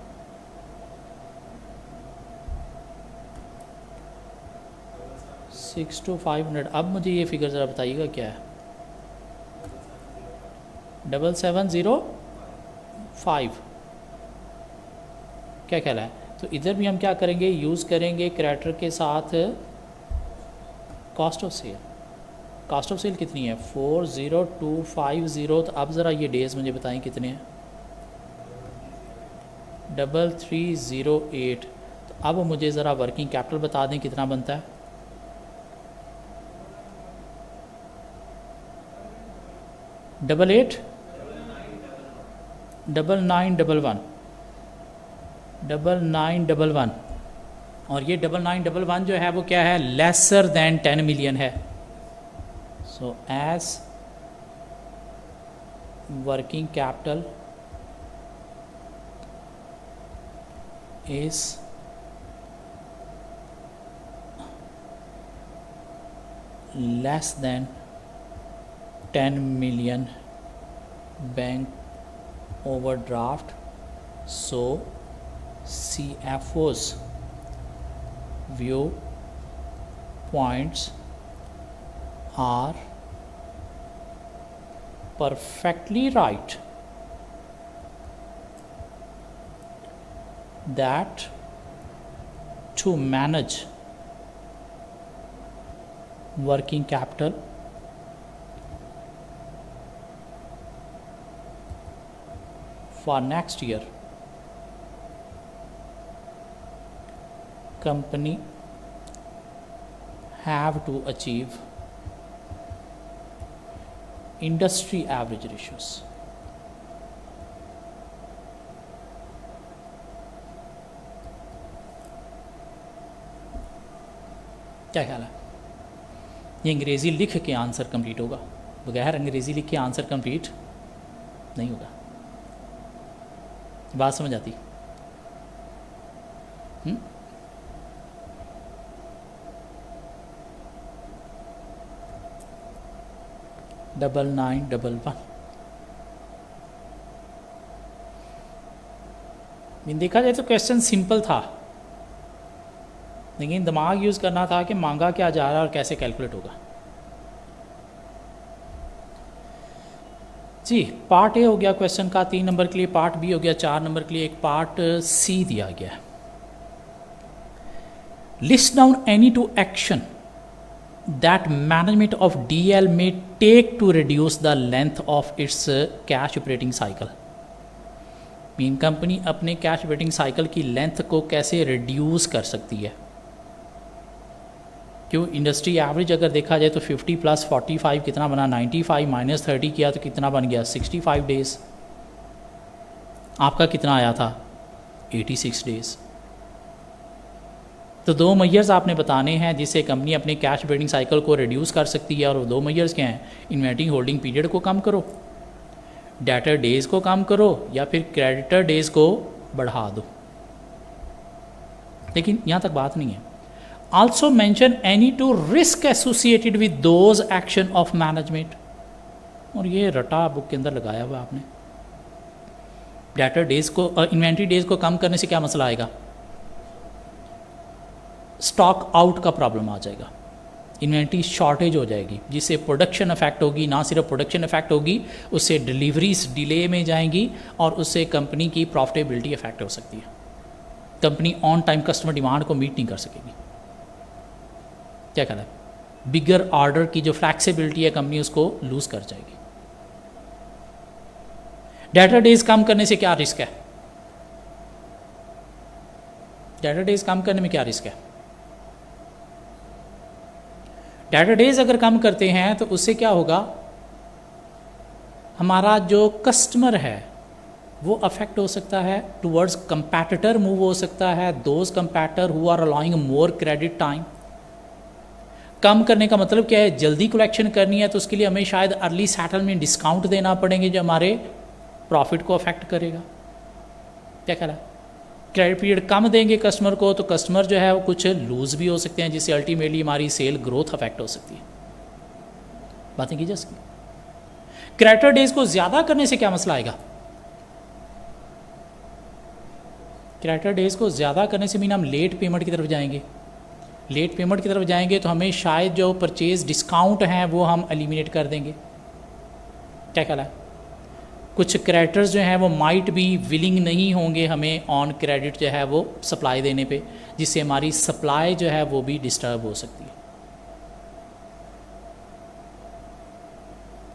Six two 500। अब मुझे ये फिगर ज़रा बताइएगा क्या है, 7705, क्या ख्याल है। तो इधर भी हम क्या करेंगे, यूज़ करेंगे क्रेडिटर के साथ cost of sale. Cost of sale कितनी है, 40250। तो अब ज़रा ये डेज़ मुझे बताएं कितने हैं, 3308। तो अब मुझे ज़रा वर्किंग कैपिटल बता दें कितना बनता है। 88 9911 और ये 9911 जो है वो क्या है, लेसर दैन 10 मिलियन है। So as working capital is less than 10 million bank overdraft, so CFO's view points are perfectly right that to manage working capital for next year, company have to achieve industry average ratios। क्या ख्याल है, ये अंग्रेज़ी लिख के answer complete होगा, बगैर अंग्रेज़ी लिख के आंसर कंप्लीट नहीं होगा। बात समझ आती, 9911। देखा जाए तो क्वेश्चन सिंपल था, लेकिन दिमाग यूज़ करना था कि मांगा क्या जा रहा है और कैसे कैलकुलेट होगा। जी, पार्ट ए हो गया क्वेश्चन का 3 नंबर के लिए, पार्ट बी हो गया 4 नंबर के लिए, एक पार्ट सी दिया गया। List down any two action that management of DL में take to reduce the length of its cash operating cycle. Mean company अपने कैश ऑपरेटिंग साइकिल की लेंथ को कैसे रिड्यूस कर सकती है। क्यों, इंडस्ट्री एवरेज अगर देखा जाए तो 50 + 45 कितना बना, 95 - 30 किया तो कितना बन गया, 65 डेज़। आपका कितना आया था, 86 डेज़। तो 2 मेजर्स आपने बताने हैं जिससे कंपनी अपने कैश ऑपरेटिंग साइकिल को रिड्यूस कर सकती है, और वो 2 मेजर्स क्या हैं, इन्वेंटरी होल्डिंग पीरियड को कम करो, डेटर डेज़ को कम करो, या फिर क्रेडिटर डेज़ को बढ़ा दो। लेकिन यहाँ तक बात नहीं है। Also mention any two risk associated with those action of management। और ये रटा बुक के अंदर लगाया हुआ आपने। डेटर डेज को, इन्वेंट्री डेज को कम करने से क्या मसला आएगा, स्टॉक आउट का प्रॉब्लम आ जाएगा, इन्वेंट्री शॉर्टेज हो जाएगी, जिससे प्रोडक्शन अफेक्ट होगी। ना सिर्फ प्रोडक्शन अफेक्ट होगी, उससे डिलीवरीज डिले में जाएंगी और उससे कंपनी की प्रॉफिटेबिलिटी अफेक्ट हो सकती है। Company on time customer demand को मीट नहीं कर सकेगी। क्या कहना है, बिगर ऑर्डर की जो फ्लैक्सिबिलिटी है कंपनी उसको लूज कर जाएगी। डेटर डेज कम करने से क्या रिस्क है, डेटर डेज कम करने में क्या रिस्क है। डेटर डेज अगर कम करते हैं तो उससे क्या होगा, हमारा जो कस्टमर है वो अफेक्ट हो सकता है, टुवर्ड्स कंपैटिटर मूव हो सकता है, those competitor who are allowing more credit time. कम करने का मतलब क्या है, जल्दी कलेक्शन करनी है तो उसके लिए हमें शायद अर्ली सेटलमेंट डिस्काउंट देना पड़ेंगे जो हमारे प्रॉफिट को अफेक्ट करेगा। क्या कह रहा है, क्रेडिट पीरियड कम देंगे कस्टमर को तो कस्टमर जो है वो कुछ लूज़ भी हो सकते हैं, जिससे अल्टीमेटली हमारी सेल ग्रोथ अफेक्ट हो सकती है। बातें की जा सकती। क्रेडिटर डेज को ज़्यादा करने से क्या मसला आएगा, क्रेडिटर डेज को ज़्यादा करने से मीन हम लेट पेमेंट की तरफ जाएंगे। लेट पेमेंट की तरफ जाएंगे तो हमें शायद जो परचेज डिस्काउंट हैं वो हम एलिमिनेट कर देंगे। क्या कहला है, कुछ क्रेडिटर्स जो हैं वो माइट भी विलिंग नहीं होंगे हमें ऑन क्रेडिट जो है वो सप्लाई देने पे, जिससे हमारी सप्लाई जो है वो भी डिस्टर्ब हो सकती है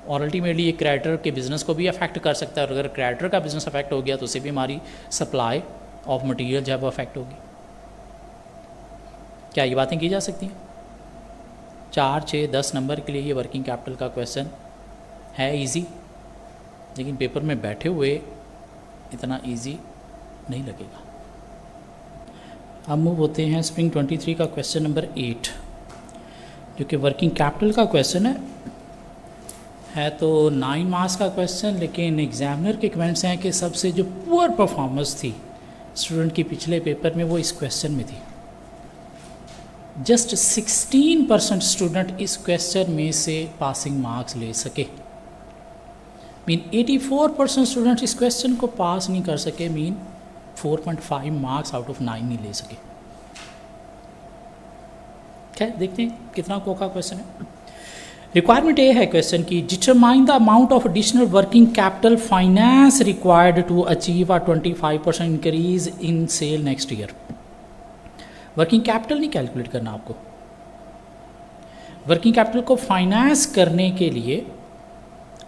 और अल्टीमेटली ये क्रेडिटर के बिज़नेस को भी अफेक्ट कर सकता है। और अगर क्रेडिटर का बिज़नेस अफेक्ट हो गया तो उससे भी हमारी सप्लाई ऑफ मटेरियल जो है वो अफेक्ट होगी। क्या ये बातें की जा सकती हैं? 4, 6, 10 नंबर के लिए ये वर्किंग कैपिटल का क्वेश्चन है इजी, लेकिन पेपर में बैठे हुए इतना इजी नहीं लगेगा। अब मूव होते हैं स्प्रिंग 23 का क्वेश्चन नंबर 8, जो कि वर्किंग कैपिटल का क्वेश्चन है तो 9 मार्क्स का क्वेश्चन, लेकिन एग्जामिनर के कमेंट्स हैं कि सबसे जो पुअर परफॉर्मेंस थी स्टूडेंट की पिछले पेपर में वो इस क्वेश्चन में थी। जस्ट 16% स्टूडेंट इस क्वेश्चन में से पासिंग मार्क्स ले सके, मीन 84% स्टूडेंट इस क्वेश्चन को पास नहीं कर सके, मीन 4.5 मार्क्स आउट ऑफ 9 नहीं ले सके। क्या देखते हैं कितना कोका क्वेश्चन है। रिक्वायरमेंट ये है क्वेश्चन की, determine the amount of additional working capital finance required to achieve a 25% increase in sale next year. Working capital नहीं कैलकुलेट करना आपको, वर्किंग कैपिटल को फाइनेंस करने के लिए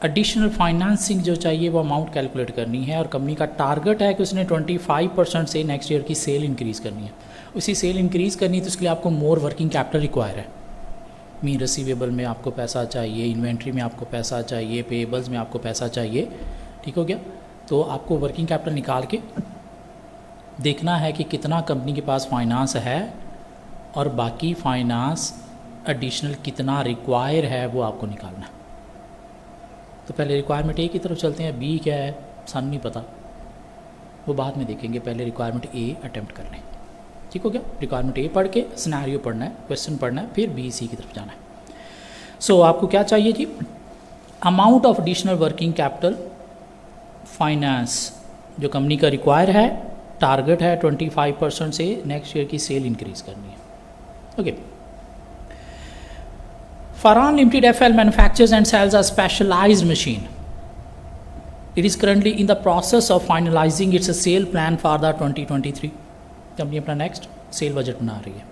एडिशनल फाइनेंसिंग जो चाहिए वो अमाउंट कैलकुलेट करनी है। और कंपनी का टारगेट है कि उसने 25% से नेक्स्ट ईयर की सेल इंक्रीज़ करनी है। उसी सेल इंक्रीज़ करनी है तो उसके लिए आपको मोर वर्किंग कैपिटल रिक्वायर है। मीन रिसीवेबल में आपको पैसा चाहिए, इन्वेंट्री में आपको पैसा चाहिए, पेबल्स में आपको पैसा चाहिए। ठीक हो गया, तो आपको वर्किंग कैपिटल निकाल के देखना है कि कितना कंपनी के पास फाइनेंस है और बाकी फाइनेंस एडिशनल कितना रिक्वायर है वो आपको निकालना है। तो पहले रिक्वायरमेंट ए की तरफ चलते हैं, बी क्या है सन नहीं पता, वो बाद में देखेंगे, पहले रिक्वायरमेंट ए अटेम्प्ट कर लें। ठीक हो गया, रिक्वायरमेंट ए पढ़ के सिनेरियो पढ़ना है, क्वेश्चन पढ़ना है, फिर बी सी की तरफ जाना है। सो आपको क्या चाहिए जी, amount of additional working capital finance जो कंपनी का रिक्वायर है, टारगेट है 25% से नेक्स्ट ईयर की सेल इंक्रीज करनी है। Okay, Farhan Limited FL manufactures and sells a specialized machine. It is currently in the process of finalizing its sale plan for the 2023. Company अपना next cell budget बना रही है,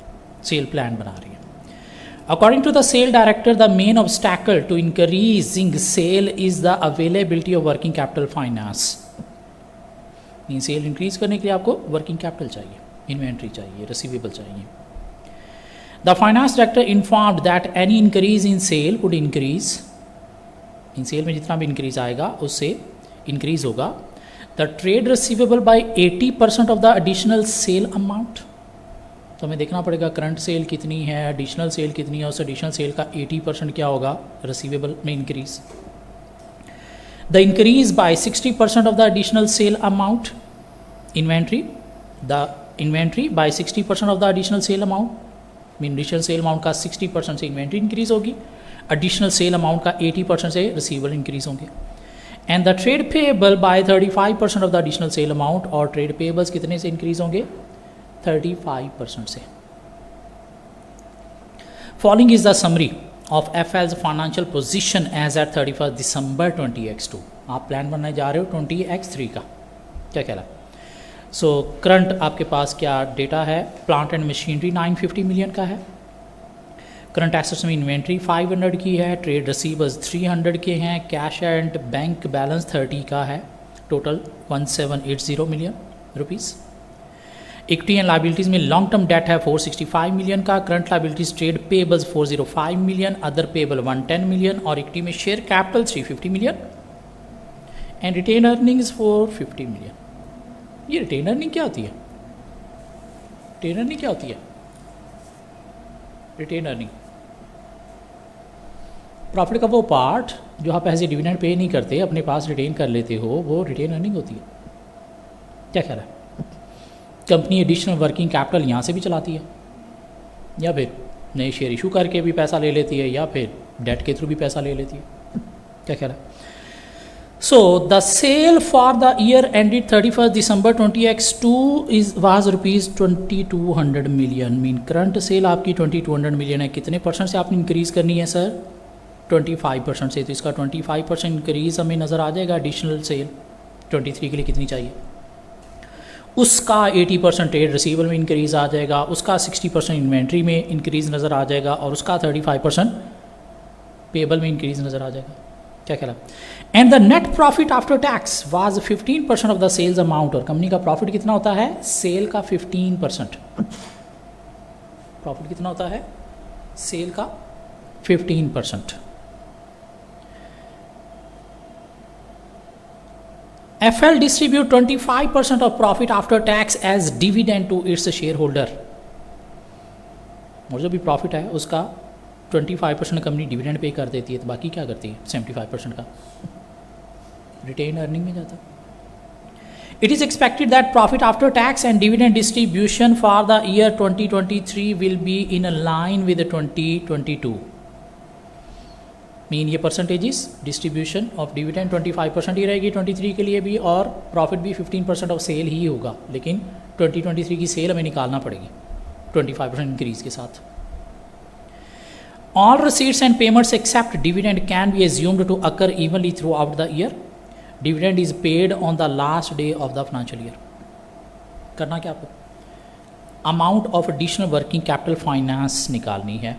cell plan बना रही है। According to the sale director, the main obstacle to increasing sale is the availability of working capital finance. इन sale increase करने के लिए आपको वर्किंग कैपिटल चाहिए, इन्वेंट्री चाहिए, रिसीवेबल चाहिए। The finance director informed that any increase in sale would increase, in sale में जितना भी increase आएगा उससे increase होगा the trade receivable by 80% of the additional sale amount। तो हमें देखना पड़ेगा करंट सेल कितनी है, एडिशनल सेल कितनी है, उस एडिशनल सेल का 80% क्या होगा रिसीवेबल में increase. The increase by 60% of the additional sale amount, inventory, the inventory by 60% of the additional sale amount, mean additional sale amount का 60% से इन्वेंट्री इंक्रीज होगी, एडिशनल सेल अमाउंट का 80% से रिसीवेबल इंक्रीज होंगे। And the trade payable by 35% of the additional sale amount, और trade payables कितने से increase होंगे 35% से। Following is the summary of FL's financial position as at 31 December 20x2। आप प्लान बनाने जा रहे हो 20x3 का, क्या कहला। सो करंट आपके पास क्या डेटा है, प्लांट एंड मशीनरी 950 मिलियन का है, करंट एसेट्स में इन्वेंट्री 500 की है, ट्रेड रिसीवर्स 300 के हैं, कैश एंड बैंक बैलेंस 30 का है, total 1780 million rupees. Equity and liabilities में लॉन्ग टर्म डेट है 465 मिलियन का, current liabilities trade payables 405 million, other payable 110 million, और इक्विटी में share capital 350 million and retained earnings 450 million. ये रिटेन अर्निंग क्या होती है, रिटेन अर्निंग क्या होती है, रिटेन अर्निंग प्रॉफिट का वो पार्ट जो आप एज ए डिविडेंड पे नहीं करते, अपने पास रिटेन कर लेते हो, वो रिटेन अर्निंग होती है। क्या ख्याल है? कंपनी एडिशनल वर्किंग कैपिटल यहाँ से भी चलाती है, या फिर नए शेयर इशू करके भी पैसा ले लेती है, या फिर डेट के थ्रू भी पैसा ले लेती है। क्या ख्याल है? So the sale for the year ended 31 December 20X2 was ₹2200 million. Mean current sale आपकी 2200 मिलियन है। कितने परसेंट से आपने इंक्रीज़ करनी है सर? 25% से। तो इसका 25% इंक्रीज़ हमें नज़र आ जाएगा। एडिशनल सेल 23 के लिए कितनी चाहिए? उसका 80% ट्रेड रिसीवेबल में इंक्रीज़ आ जाएगा, उसका 60% इन्वेंट्री में इंक्रीज़ नज़र आ जाएगा, और उसका 35% पेबल में इंक्रीज़ नज़र आ जाएगा। क्या ख्याल है? And the net profit after tax was 15% of the sales amount. और कंपनी का प्रॉफिट कितना होता है? सेल का 15%। प्रॉफिट कितना होता है? सेल का 15%। FL distribute 25% of profit after tax as dividend to its shareholder। और जो भी प्रॉफिट है उसका 25% कंपनी डिविडेंड पे कर देती है, तो बाकी क्या करती है? 75% का रिटेन अर्निंग में जाता है। It is expected that profit after tax and dividend distribution for the year 2023 will be in line with 2022। Mean ये परसेंटेजेस डिस्ट्रीब्यूशन ऑफ डिविडेंड 25% ही रहेगी 23 के लिए भी, और प्रॉफिट भी 15% ऑफ सेल ही होगा। लेकिन 2023 की सेल हमें निकालना पड़ेगी 25% इंक्रीज़ के साथ। All receipts and payments except dividend can be assumed to occur evenly throughout the year. Dividend is paid on the last day of the financial year. करना क्या आपको? Amount of additional working capital finance निकालनी है।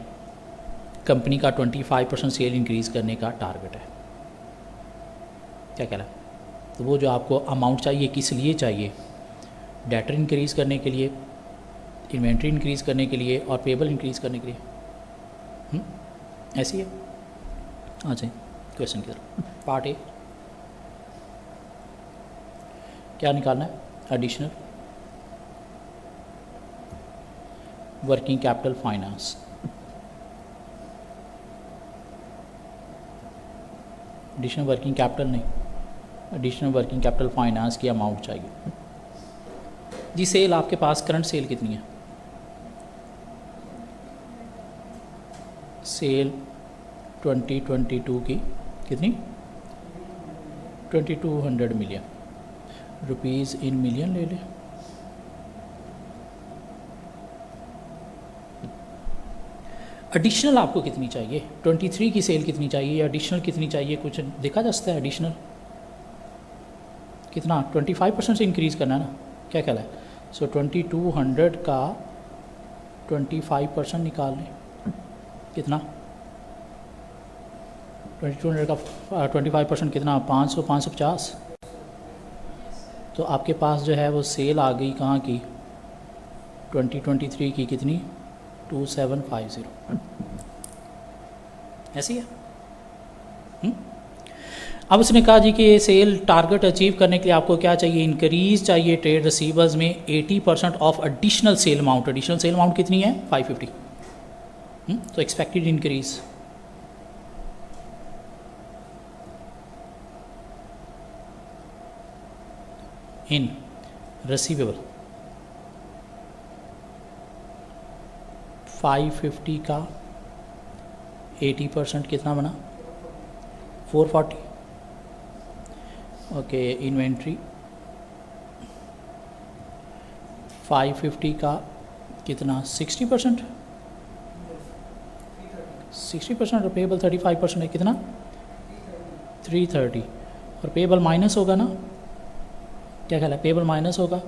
Company का 25% cell increase करने का target है। क्या कह रहा है? तो वो जो आपको अमाउंट चाहिए, किस लिए चाहिए? डेटर इंक्रीज़ करने के लिए, इन्वेंट्री इंक्रीज़ करने के लिए, और पेबल इंक्रीज़ करने के लिए। ऐसी है। आ जाए क्वेश्चन की तरफ। पार्ट ए क्या निकालना है? Additional working capital finance. Additional working capital नहीं, एडिशनल वर्किंग कैपिटल फाइनेंस की अमाउंट चाहिए जी। सेल आपके पास करंट सेल कितनी है? सेल 2022 की कितनी? 2200 मिलियन रुपीज़ इन मिलियन ले ले। एडिशनल आपको कितनी चाहिए? 23 की सेल कितनी चाहिए? एडिशनल कितनी चाहिए? कुछ देखा जा सकता है? एडिशनल कितना? 25% से इंक्रीज़ करना है ना? क्या ख्याल है? सो 2200 का 25% निकाल लें। कितना? 2200 का 25% कितना? 500, 550। तो आपके पास जो है वो सेल आ गई कहाँ की? 2023 की कितनी? 2750। ऐसी है। अब उसने कहा जी कि ये सेल टारगेट अचीव करने के लिए आपको क्या चाहिए? इंक्रीज चाहिए ट्रेड रिसीवर्स में 80% of additional sale amount. Additional sale amount कितनी है? 550। तो एक्सपेक्टेड इंक्रीज इन रिसीवेबल 550 का 80% कितना बना? 440। ओके, इन्वेंट्री 550 का कितना? 60%। 60% और पेबल 35% है। कितना? 330। और पेबल माइनस होगा ना? क्या ख्याल है? पेबल माइनस होगा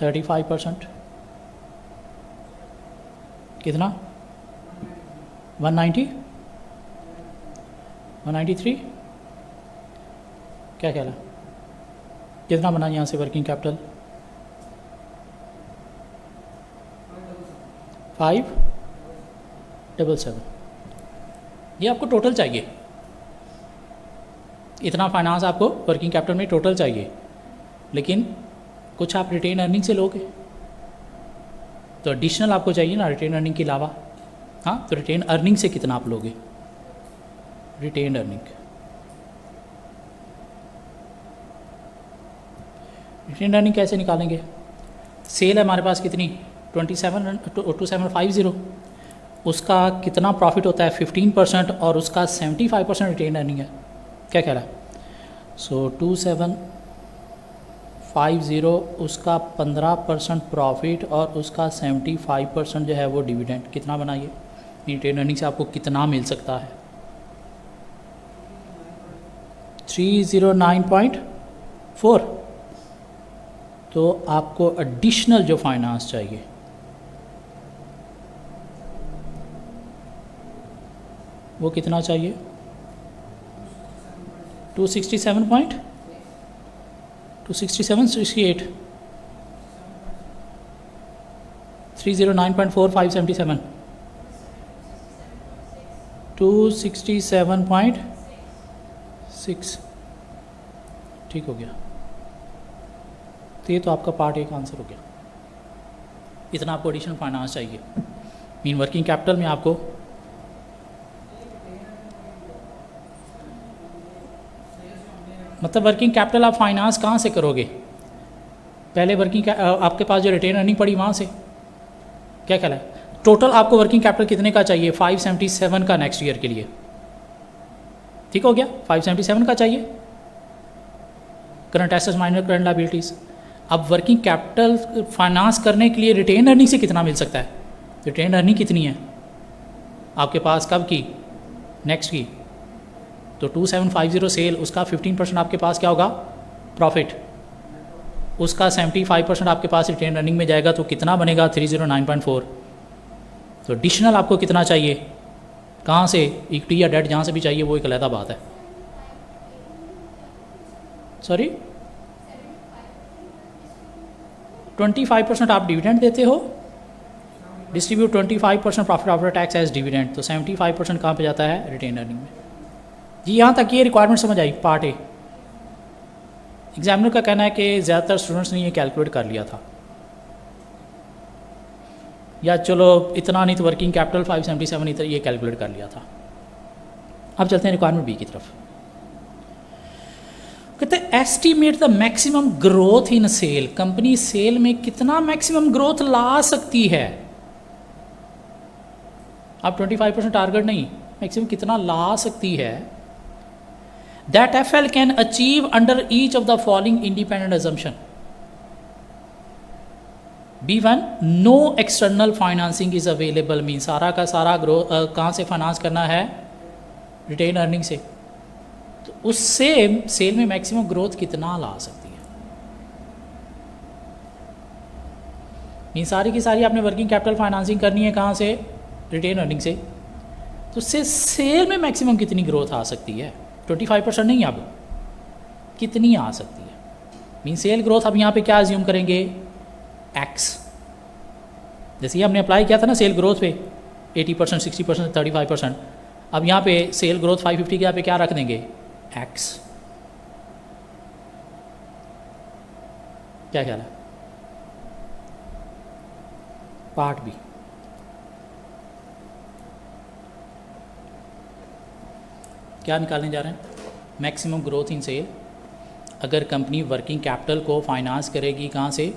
35%। कितना? 190, 193। क्या ख्याल है? कितना बना यहाँ से वर्किंग कैपिटल? 577। ये आपको टोटल चाहिए। इतना फाइनेंस आपको वर्किंग कैपिटल में टोटल चाहिए, लेकिन कुछ आप रिटेन अर्निंग से लोगे, तो एडिशनल आपको चाहिए ना रिटेन अर्निंग के अलावा। हाँ, तो रिटेन अर्निंग से कितना आप लोगे? रिटेन अर्निंग, रिटेन अर्निंग कैसे निकालेंगे? सेल है हमारे पास कितनी 2750, उसका कितना प्रॉफिट होता है 15% और उसका 75% रिटेन अर्निंग है। क्या कह रहा है? सो 2750 उसका 15% प्रॉफिट और उसका 75% जो है वो डिविडेंड। कितना बना ये? रिटेन अर्निंग से आपको कितना मिल सकता है? 309.4। तो आपको एडिशनल जो फाइनेंस चाहिए वो कितना चाहिए? 267.68 309.4577 267.6। ठीक हो गया। तो ये तो आपका पार्ट एक आंसर हो गया। इतना आपको एडिशनल फाइनेंस चाहिए। मीन वर्किंग कैपिटल में आपको मतलब वर्किंग कैपिटल आप फाइनेंस कहाँ से करोगे? पहले वर्किंग आपके पास जो रिटेन अर्निंग पड़ी वहाँ से। क्या ख्याल है? टोटल आपको वर्किंग कैपिटल कितने का चाहिए? 577 का नेक्स्ट ईयर के लिए। ठीक हो गया, 577 का चाहिए current assets minus current liabilities. अब वर्किंग कैपिटल फाइनेंस करने के लिए रिटेन अर्निंग से कितना मिल सकता है? रिटेन अर्निंग कितनी है आपके पास? कब की? नेक्स्ट की। तो 2750 सेल, उसका 15% आपके पास क्या होगा? प्रॉफिट। उसका 75% आपके पास रिटेन अर्निंग में जाएगा, तो कितना बनेगा? 309.4। तो एडिशनल आपको कितना चाहिए? कहाँ से? इक्विटी या डेट, जहाँ से भी चाहिए वो एक अलग बात है। सॉरी, 25% आप डिविडेंड देते हो, distribute 25% profit after tax as dividend, तो 75% कहाँ पे जाता है? रिटेन अर्निंग में। जी, यहाँ तक ये रिक्वायरमेंट समझ आई पार्ट ए। एग्जामिनर का कहना है कि ज़्यादातर स्टूडेंट्स ने ये कैलकुलेट कर लिया था, या चलो इतना नहीं तो वर्किंग कैपिटल 577 इतना ये कैलकुलेट कर लिया था। अब चलते हैं रिक्वायरमेंट बी की तरफ। कहते हैं estimate the maximum growth in sale. Company sale में कितना मैक्सिमम ग्रोथ ला सकती है? आप 25% टारगेट नहीं, मैक्सिमम कितना ला सकती है? That FL can achieve under each of the following independent assumption. B1, no external financing is available. Mean सारा का सारा ग्रोथ कहाँ से फाइनेंस करना है? रिटेन अर्निंग से। तो उससे सेल में मैक्सिमम ग्रोथ कितना ला सकती है? मीन सारी की सारी आपने वर्किंग कैपिटल फाइनेंसिंग करनी है कहाँ से? रिटेन अर्निंग से। तो उससे सेल में मैक्सिमम कितनी ग्रोथ आ सकती है? 25% नहीं, अब कितनी आ सकती है? मीन सेल ग्रोथ अब यहाँ पे क्या अज्यूम करेंगे? एक्स। जैसे ये हमने अप्लाई किया था ना सेल ग्रोथ पे 80%, 60%, 35%। अब यहाँ पे सेल ग्रोथ 550 के यहाँ पे क्या रख देंगे? एक्स। क्या ख्याल है? Part B. क्या निकालने जा रहे हैं? Maximum growth in sale. अगर कंपनी वर्किंग कैपिटल को फाइनेंस करेगी कहाँ से?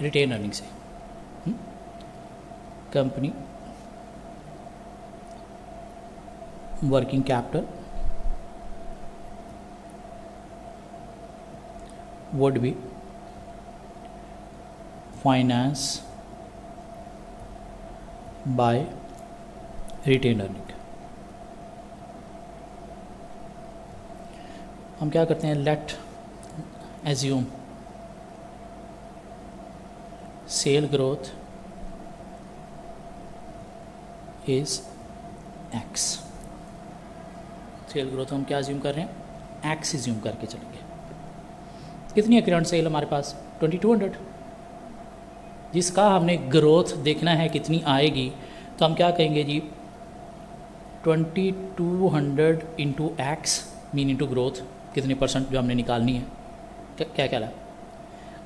रिटेन अर्निंग से। Company working capital would be finance by retained earning। हम क्या करते हैं? Let assume sale growth is x. Sale growth हम क्या एज्यूम कर रहे हैं? एक्स एज्यूम करके चलेंगे। कितनी है करंट सेल हमारे पास? 2200, जिसका हमने ग्रोथ देखना है कितनी आएगी। तो हम क्या कहेंगे जी? 2200 into x mean into growth कितने परसेंट जो हमने निकालनी है। क्या क्या है?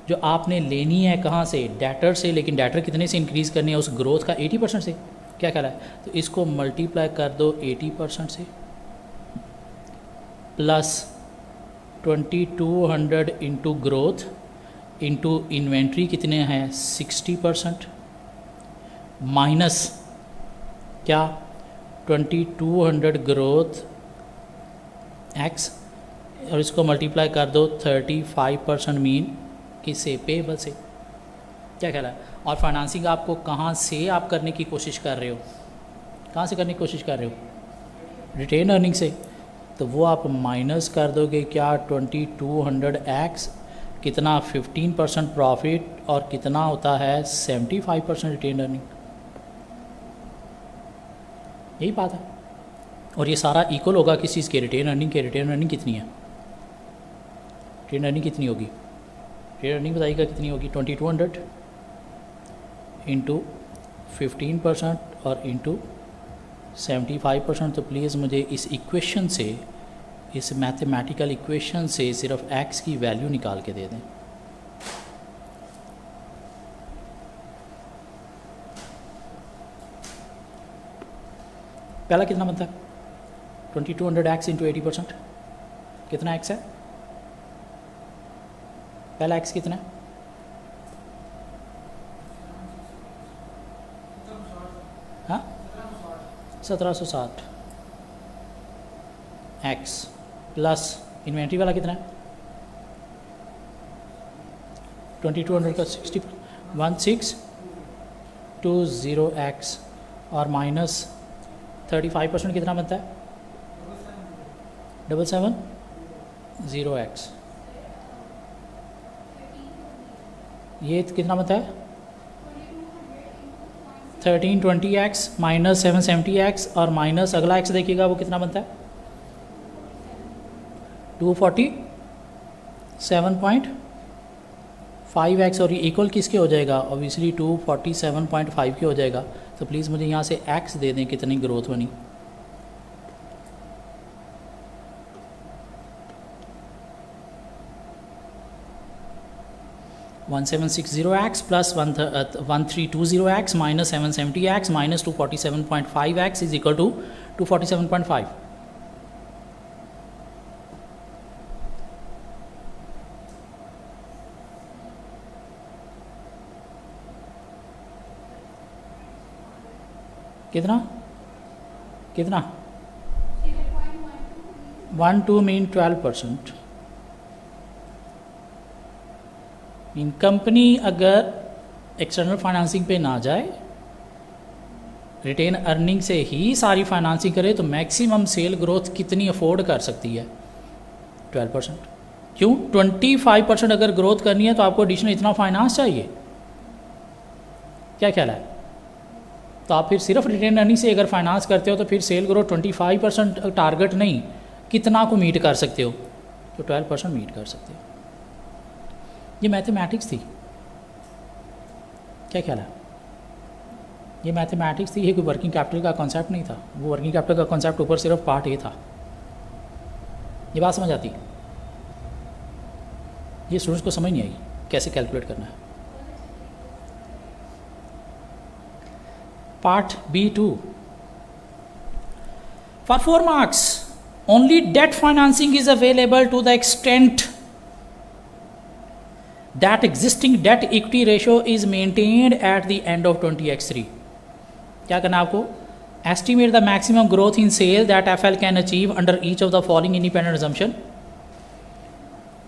जो आपने लेनी है कहाँ से, डेटर से, लेकिन डेटर कितने से इंक्रीज़ करनी है, उस ग्रोथ का 80% से, क्या कह रहा है, तो इसको मल्टीप्लाई कर दो 80% से plus 2200 into growth into inventory कितने हैं 60% माइनस क्या 2200 ग्रोथ एक्स और इसको मल्टीप्लाई कर दो 35% मीन किससे, पेबल से, क्या कह रहा है। और फाइनेंसिंग आपको कहाँ से आप करने की कोशिश कर रहे हो, कहाँ से करने की कोशिश कर रहे हो, रिटेन अर्निंग से, तो वो आप माइनस कर दोगे क्या 2200 एक्स कितना 15% प्रॉफिट और कितना होता है 75% रिटेन अर्निंग, यही बात है। और ये सारा इक्वल होगा किस चीज़ के, रिटेन अर्निंग के। रिटेन अर्निंग कितनी है, रिटेन अर्निंग कितनी होगी, रिटेन अर्निंग बताइएगा कितनी होगी, 2200 इंटू 15% और इंटू 75%। तो प्लीज़ मुझे इस इक्वेशन से, इस मैथमेटिकल इक्वेशन से सिर्फ x की वैल्यू निकाल के दे दें। पहला कितना बनता है 2200 एक्स इंटू 80%, कितना x है, पहला x कितना है, हाँ 1760 एक्स प्लस इन्वेंट्री वाला कितना है 2200 का 1620 एक्स और माइनस 35% कितना बनता है 770 एक्स, ये कितना बनता है 1320 एक्स माइनस 770 एक्स और माइनस अगला एक्स देखिएगा वो कितना बनता है 247.5 एक्स और ये इक्वल किसके हो जाएगा, ऑब्वियसली 247.5 के हो जाएगा। तो प्लीज़ मुझे यहाँ से एक्स दे दें कितनी ग्रोथ बनी, $1760 plus 1320 x minus 770 x minus 247.5 x is equal to 247.5। कितना कितना 12 मीन 12%। इन कंपनी अगर एक्सटर्नल फाइनेंसिंग पे ना जाए, रिटेन अर्निंग से ही सारी फाइनेंसिंग करे, तो मैक्सिमम सेल ग्रोथ कितनी अफोर्ड कर सकती है 12%। क्यों 25% अगर ग्रोथ करनी है तो आपको एडिशनल इतना फाइनेंस चाहिए, क्या ख्याल है। तो आप फिर सिर्फ रिटेन अर्निंग से अगर फाइनेंस करते हो तो फिर सेल ग्रोथ 25% टारगेट नहीं, कितना को मीट कर सकते हो, तो 12% मीट कर सकते हो। ये मैथमेटिक्स थी, क्या ख्याल है, ये मैथमेटिक्स थी, ये कोई वर्किंग कैपिटल का कॉन्सेप्ट नहीं था। वो वर्किंग कैपिटल का कॉन्सेप्ट ऊपर सिर्फ पार्ट ए था। ये बात समझ आती, ये स्टूडेंट्स को समझ नहीं आई कैसे कैलकुलेट करना है। Part B2 for 4 marks only debt financing is available to the extent that existing debt equity ratio is maintained at the end of 20x3। क्या करना आपको, estimate the maximum growth in sale that FL can achieve under each of the following independent assumption।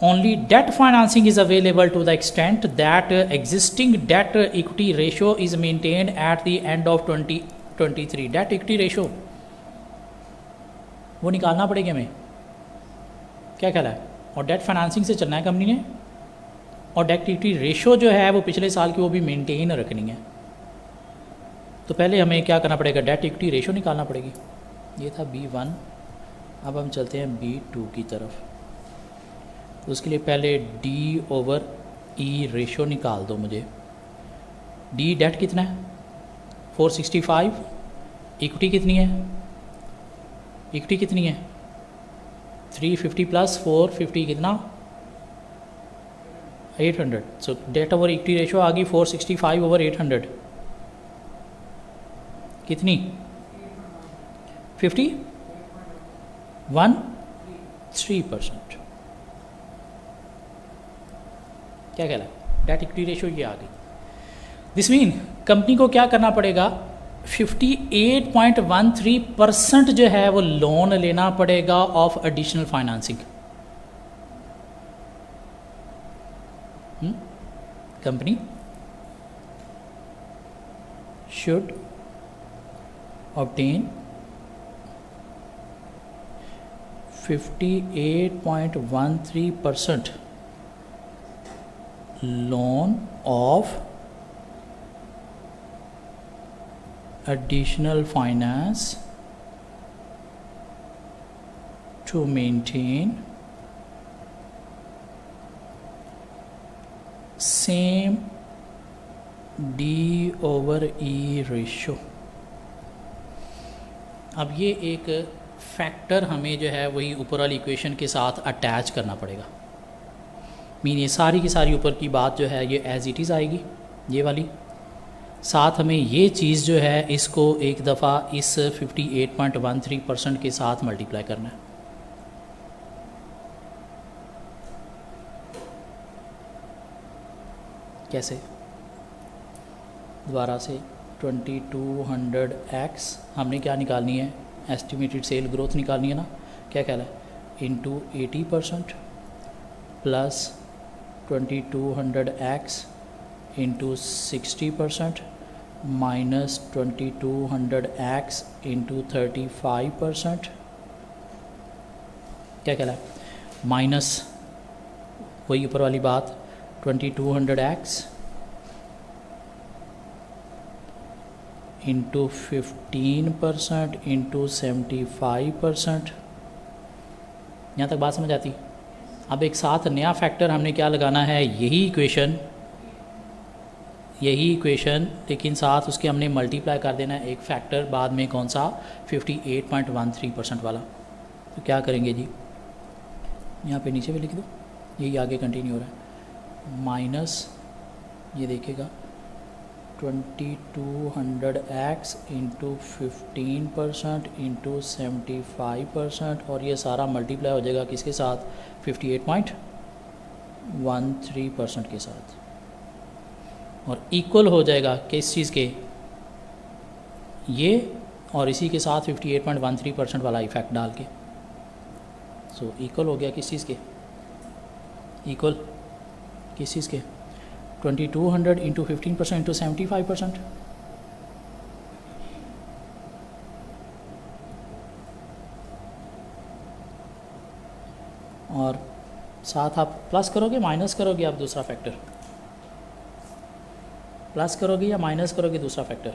Only debt financing is available to the extent that existing debt equity ratio is maintained at the end of 2023। debt equity ratio वो निकालना पड़ेगा हमें, क्या कहला है, और debt financing से चलना है कंपनी ने, और डेट इक्विटी रेशो जो है वो पिछले साल की वो भी मेंटेन रखनी है। तो पहले हमें क्या करना पड़ेगा, डेट इक्विटी रेशो निकालना पड़ेगी। ये था B1, अब हम चलते हैं B2 की तरफ। तो उसके लिए पहले D/E रेशो निकाल दो मुझे। D डेट कितना है 465, इक्विटी कितनी है, इक्विटी कितनी है 350 प्लस 450 कितना 800, सो डेट ओवर इक्विटी रेशो आ गई 465/800, कितनी 51.3%। क्या कहला है, डेट इक्विटी रेशो ये आ गई। दिस मीन कंपनी को क्या करना पड़ेगा, 58.13% जो है वो लोन लेना पड़ेगा of additional financing. Company should obtain 58.13% loan of additional finance to maintain same D/E ratio. अब ये एक फैक्टर हमें जो है वही ऊपर वाली इक्वेशन के साथ अटैच करना पड़ेगा। मीन ये सारी की सारी ऊपर की बात जो है ये एज इट इज़ आएगी, ये वाली। साथ हमें ये चीज़ जो है इसको एक दफ़ा इस 58.13% के साथ मल्टीप्लाई करना है। कैसे, दोबारा से 2200x हमने क्या निकालनी है, एस्टिमेटेड सेल ग्रोथ निकालनी है ना, क्या कहला है, into 80% plus 2200x into 60% minus 2200x into 35%, क्या कहला है, माइनस वही ऊपर वाली बात 2200x इंटू 15% इंटू 75%। यहाँ तक बात समझ आती। अब एक साथ नया फैक्टर हमने क्या लगाना है, यही इक्वेशन लेकिन साथ उसके हमने मल्टीप्लाई कर देना है एक फैक्टर बाद में, कौन सा, 58.13% वाला। तो क्या करेंगे जी, यहाँ पे नीचे भी लिख दो, यही आगे कंटिन्यू हो रहा है, माइनस ये देखिएगा 2200x इंटू 15% इंटू 75% और ये सारा मल्टीप्लाई हो जाएगा किसके साथ, 58.13% के साथ, और इक्वल हो जाएगा किस चीज़ के, ये और इसी के साथ 58.13% वाला इफेक्ट डाल के। सो इक्वल हो गया किस चीज़ के, इक्वल किस चीज़ के, 2200 इंटू 15% इंटू 75%। और साथ आप प्लस करोगे माइनस करोगे, आप दूसरा फैक्टर प्लस करोगे या माइनस करोगे दूसरा फैक्टर,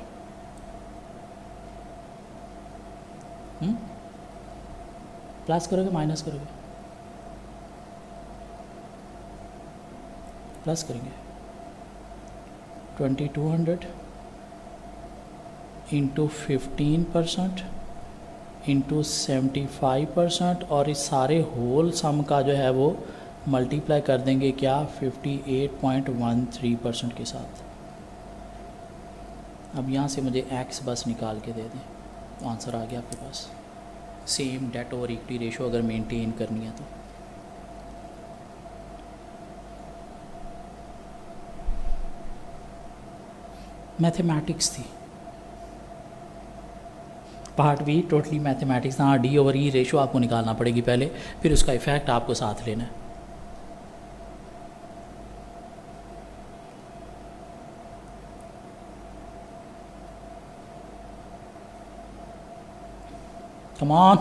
प्लस करोगे माइनस करोगे, प्लस करेंगे 2200 इंटू 15% इंटू 75% और इस सारे होल सम का जो है वो मल्टीप्लाई कर देंगे क्या, 58.13% के साथ। अब यहाँ से मुझे x बस निकाल के दे दें, तो आंसर आ गया आपके पास। Same debt over equity ratio अगर मेंटेन करनी है तो मैथमेटिक्स थी, पार्ट भी टोटली मैथमेटिक्स था। हाँ, D/E रेशो आपको निकालना पड़ेगी पहले, फिर उसका इफेक्ट आपको साथ लेना है। कम ऑन,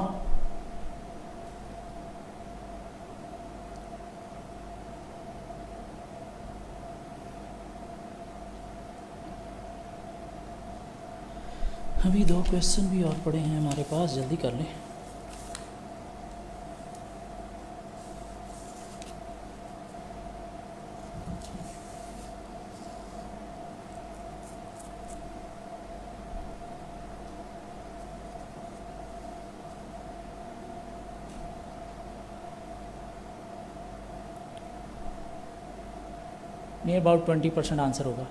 अभी 2 क्वेश्चन भी और पड़े हैं हमारे पास, जल्दी कर लें। नियर अबाउट 20% आंसर होगा।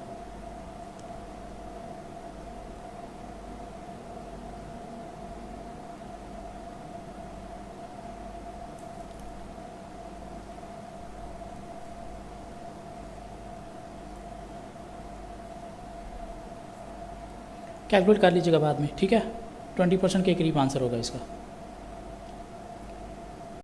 कैलकुलेट कर लीजिएगा बाद में, ठीक है। 20% के करीब आंसर होगा इसका।